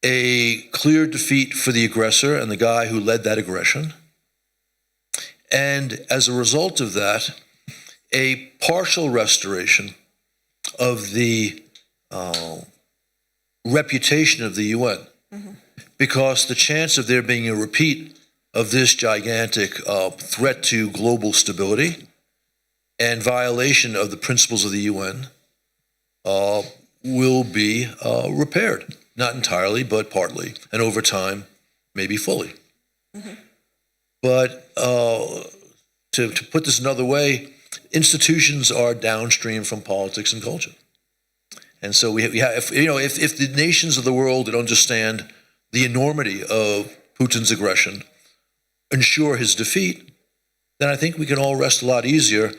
a clear defeat for the aggressor and the guy who led that aggression, and as a result of that, a partial restoration of the reputation of the UN, because the chance of there being a repeat of this gigantic threat to global stability and violation of the principles of the UN will be repaired. Not entirely, but partly, and over time, maybe fully. But to put this another way, institutions are downstream from politics and culture. And so we have, if the nations of the world that understand the enormity of Putin's aggression ensure his defeat, then I think we can all rest a lot easier,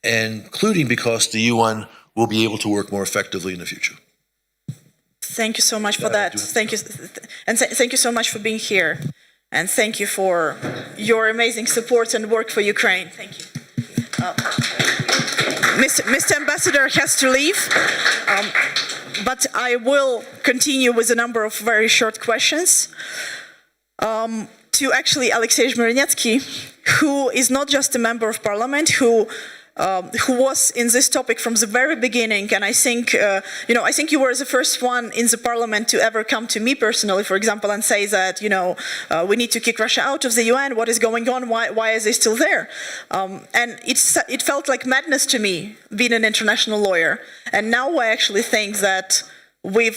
including because the UN will be able to work more effectively in the future. Thank you so much for that. Thank you, and thank you so much for being here, and thank you for your amazing support and work for Ukraine. Thank you. Mr. Ambassador has to leave, but I will continue with a number of very short questions to actually Alexei Zhmyrenetsky, who is not just a member of parliament, who was in this topic from the very beginning, and I think, I think you were the first one in the parliament to ever come to me personally, for example, and say that, we need to kick Russia out of the UN. What is going on? Why is it still there? And it felt like madness to me, being an international lawyer. And now I actually think that we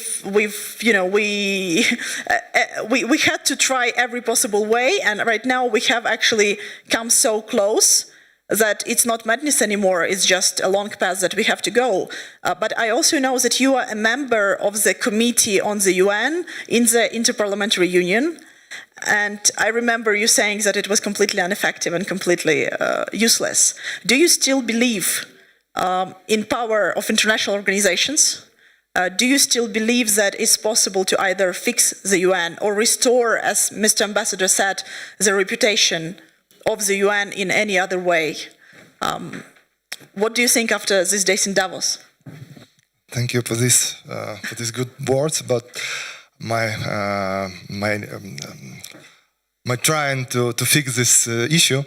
had to try every possible way, and right now we have actually come so close that it's not madness anymore, it's just a long path that we have to go. But I also know that you are a member of the Committee on the UN in the Interparliamentary Union, and I remember you saying that it was completely ineffective and completely useless. Do you still believe in power of international organizations? Do you still believe that it's possible to either fix the UN or restore, as Mr. Ambassador said, the reputation of the UN in any other way? What do you think after these days in Davos? Thank you for these good words about my trying to fix this issue.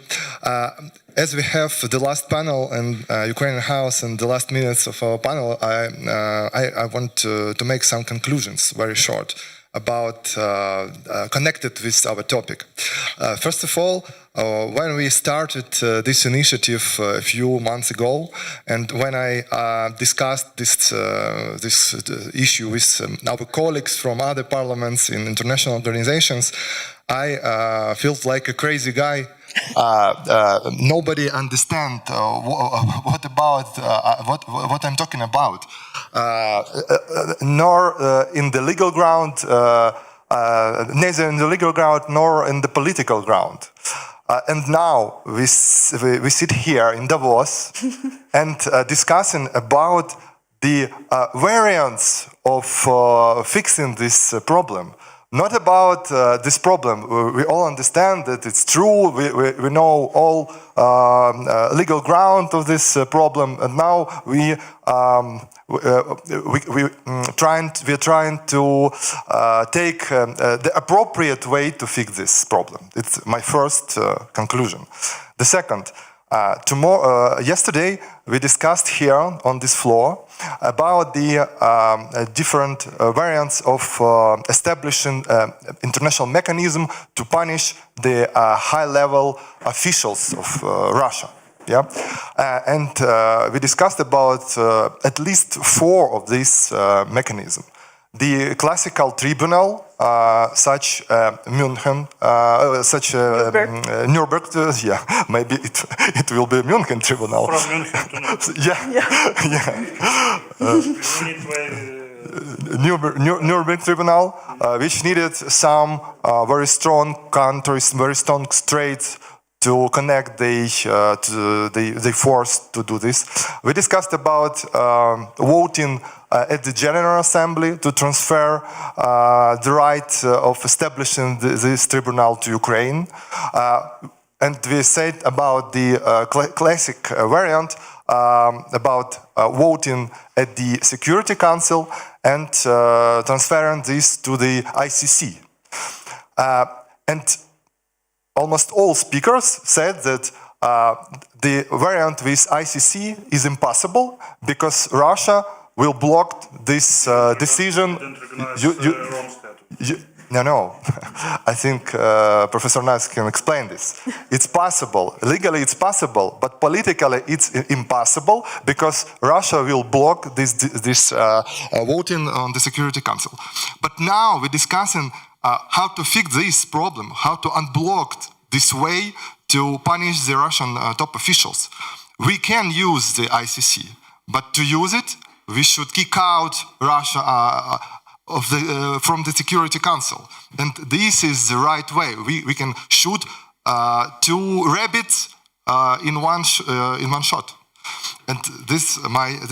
As we have the last panel in Ukrainian House and the last minutes of our panel, I want to make some conclusions, very short, about connected with our topic. First of all, when we started this initiative a few months ago, and when I discussed this issue with our colleagues from other parliaments in international organizations, I felt like a crazy guy. Nobody understand what I'm talking about, nor in the legal ground, neither in the legal ground nor in the political ground. And now we sit here in Davos and discussing about the variants of fixing this problem. Not about this problem. We all understand that it's true. We know all legal ground of this problem, and now we're trying to take the appropriate way to fix this problem. It's my first conclusion. The second, Yesterday, we discussed here on this floor about the different variants of establishing international mechanism to punish the high-level officials of Russia. Yeah, and we discussed about at least 4 of these mechanisms. The classical tribunal, such München, Nuremberg, yeah, maybe it will be München tribunal. From München to Nuremberg tribunal, which needed some very strong countries, very strong states to connect the force to do this. We discussed about voting at the General Assembly to transfer the right of establishing this tribunal to Ukraine. And we said about the classic variant about voting at the Security Council and transferring this to the ICC. And almost all speakers said that the variant with ICC is impossible because Russia will block this decision. No. I think Professor Nice can explain this. It's possible. Legally, it's possible, but politically, it's impossible because Russia will block this voting on the Security Council. But now we're discussing how to fix this problem, how to unblock this way to punish the Russian top officials. We can use the ICC, but to use it, we should kick out Russia from the Security Council. And this is the right way. We can shoot 2 rabbits in one shot. And this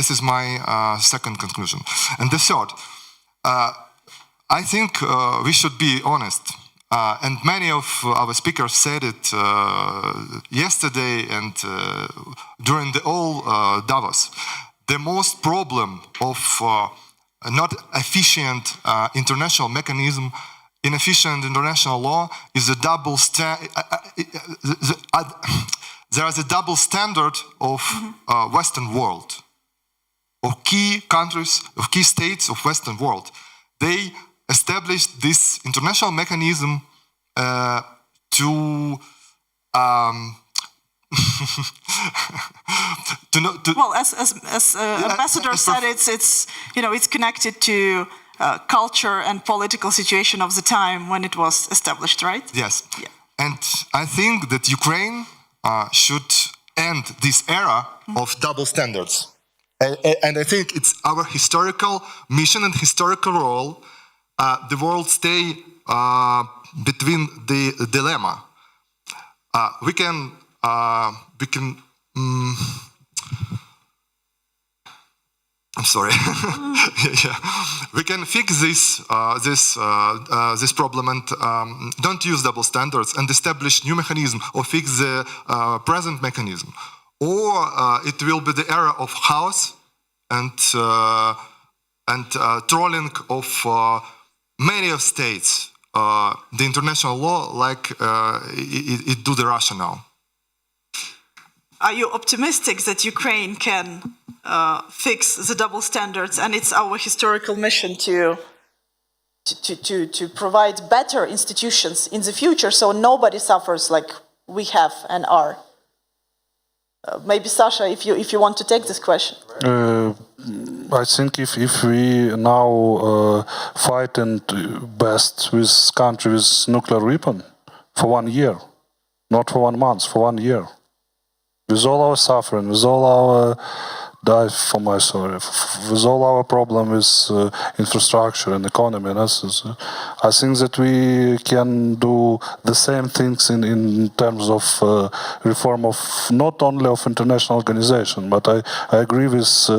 is my second conclusion. And the third, I think we should be honest. And many of our speakers said it yesterday and during the whole Davos. The most problem of not efficient international mechanism, inefficient international law is a double there is a double standard of Western world, of key countries, of key states of Western world. They established this international mechanism to well, as Ambassador said, it's connected to culture and political situation of the time when it was established, right? Yes. Yeah. And I think that Ukraine should end this era of double standards. And I think it's our historical mission and historical role. The world stay between the dilemma. We can I'm sorry. Yeah. We can fix this problem and don't use double standards and establish new mechanism or fix the present mechanism. Or it will be the era of chaos and trolling of many of states, the international law, like it do the Russia now. Are you optimistic that Ukraine can fix the double standards? And it's our historical mission to provide better institutions in the future, so nobody suffers like we have and are. Maybe Sasha, if you want to take this question. I think if we now fight and best with country with nuclear weapon for 1 year, not for 1 month, for 1 year, with all our suffering, with all our with all our problem with infrastructure and economy, and I think that we can do the same things in terms of reform of not only of international organization, but I agree with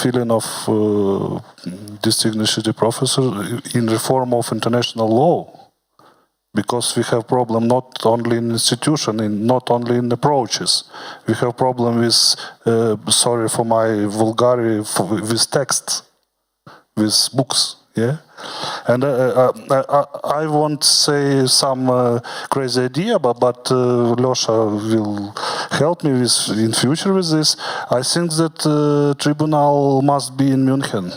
feeling of distinguished professor in reform of international law. Because we have problem not only in institution, not only in approaches. We have problem with, sorry for my vulgarity, with texts, with books. Yeah, and I won't say some crazy idea, but Losha will help me in future with this. I think that tribunal must be in München.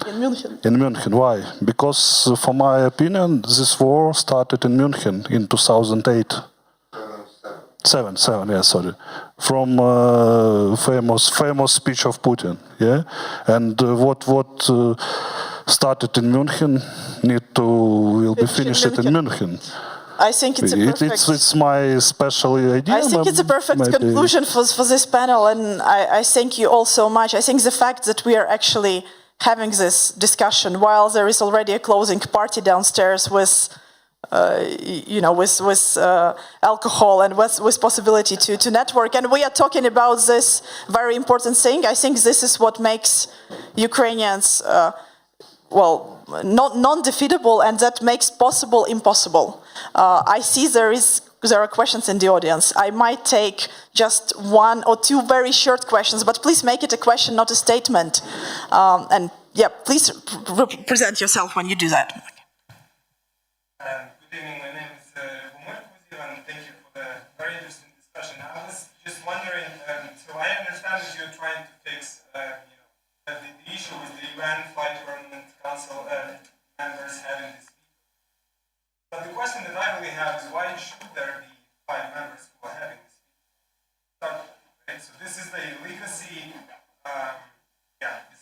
In München. In München. Why? Because, for my opinion, this war started in München in 2008. Seven, yeah, sorry. From famous speech of Putin, yeah, and what started in München will be finished in München. I think it's a perfect... It's my special idea. I think it's a perfect conclusion for this panel, and I thank you all so much. I think the fact that we are actually having this discussion while there is already a closing party downstairs with alcohol and with possibility to network. And we are talking about this very important thing. I think this is what makes Ukrainians, non-defeatable, and that makes possible impossible. I see there are questions in the audience. I might take just one or two very short questions, but please make it a question, not a statement. And yeah, please present yourself when you do that. Good evening, my name is Umar Kuziv, and thank you for the very interesting discussion. I was just wondering, so I understand that you're trying to fix the issue with the UN Flight Tournament Council members having this. But the question that I really have is why should there be 5 members who are having this? So this is the legacy,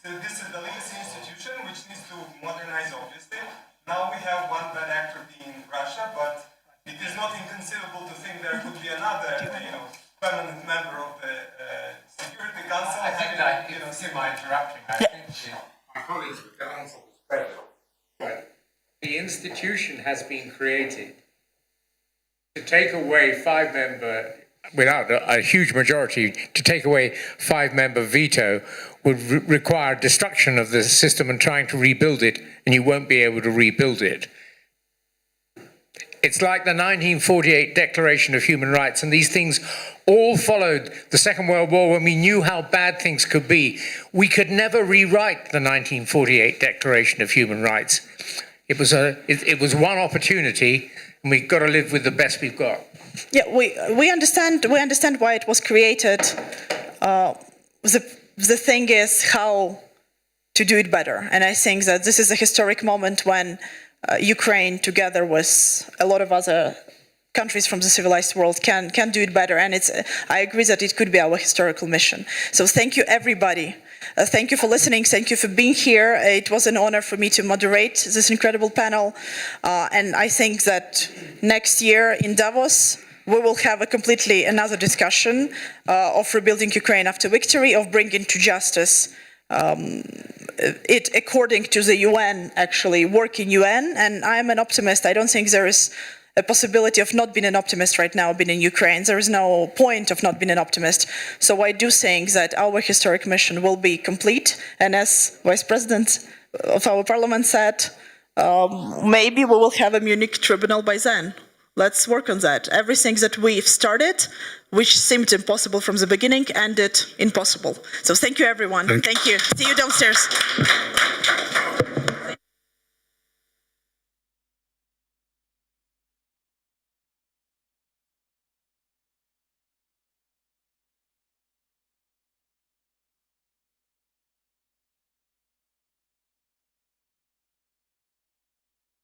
this is the legacy institution which needs to modernize, obviously. Now we have one bad actor being Russia, but it is not inconceivable to think there could be another, permanent member of the Security Council. I think that, if you mind interrupting, I think my colleagues would answer this better. But the institution has been created to take away 5-member, without a huge majority, to take away 5-member veto would require destruction of the system and trying to rebuild it, and you won't be able to rebuild it. It's like the 1948 Declaration of Human Rights, and these things all followed the Second World War when we knew how bad things could be. We could never rewrite the 1948 Declaration of Human Rights. It was one opportunity, and we've got to live with the best we've got. Yeah, we understand why it was created. The thing is how to do it better, and I think that this is a historic moment when Ukraine, together with a lot of other countries from the civilized world, can do it better. And I agree that it could be our historical mission. So thank you, everybody. Thank you for listening. Thank you for being here. It was an honor for me to moderate this incredible panel. And I think that next year in Davos, we will have a completely another discussion of rebuilding Ukraine after victory, of bringing to justice it according to the UN, actually working UN. And I am an optimist. I don't think there is a possibility of not being an optimist right now, being in Ukraine. There is no point of not being an optimist. So I do think that our historic mission will be complete. And as Vice President of our parliament said, maybe we will have a Munich tribunal by then. Let's work on that. Everything that we've started, which seemed impossible from the beginning, ended impossible. So thank you, everyone. Thank you. See you downstairs.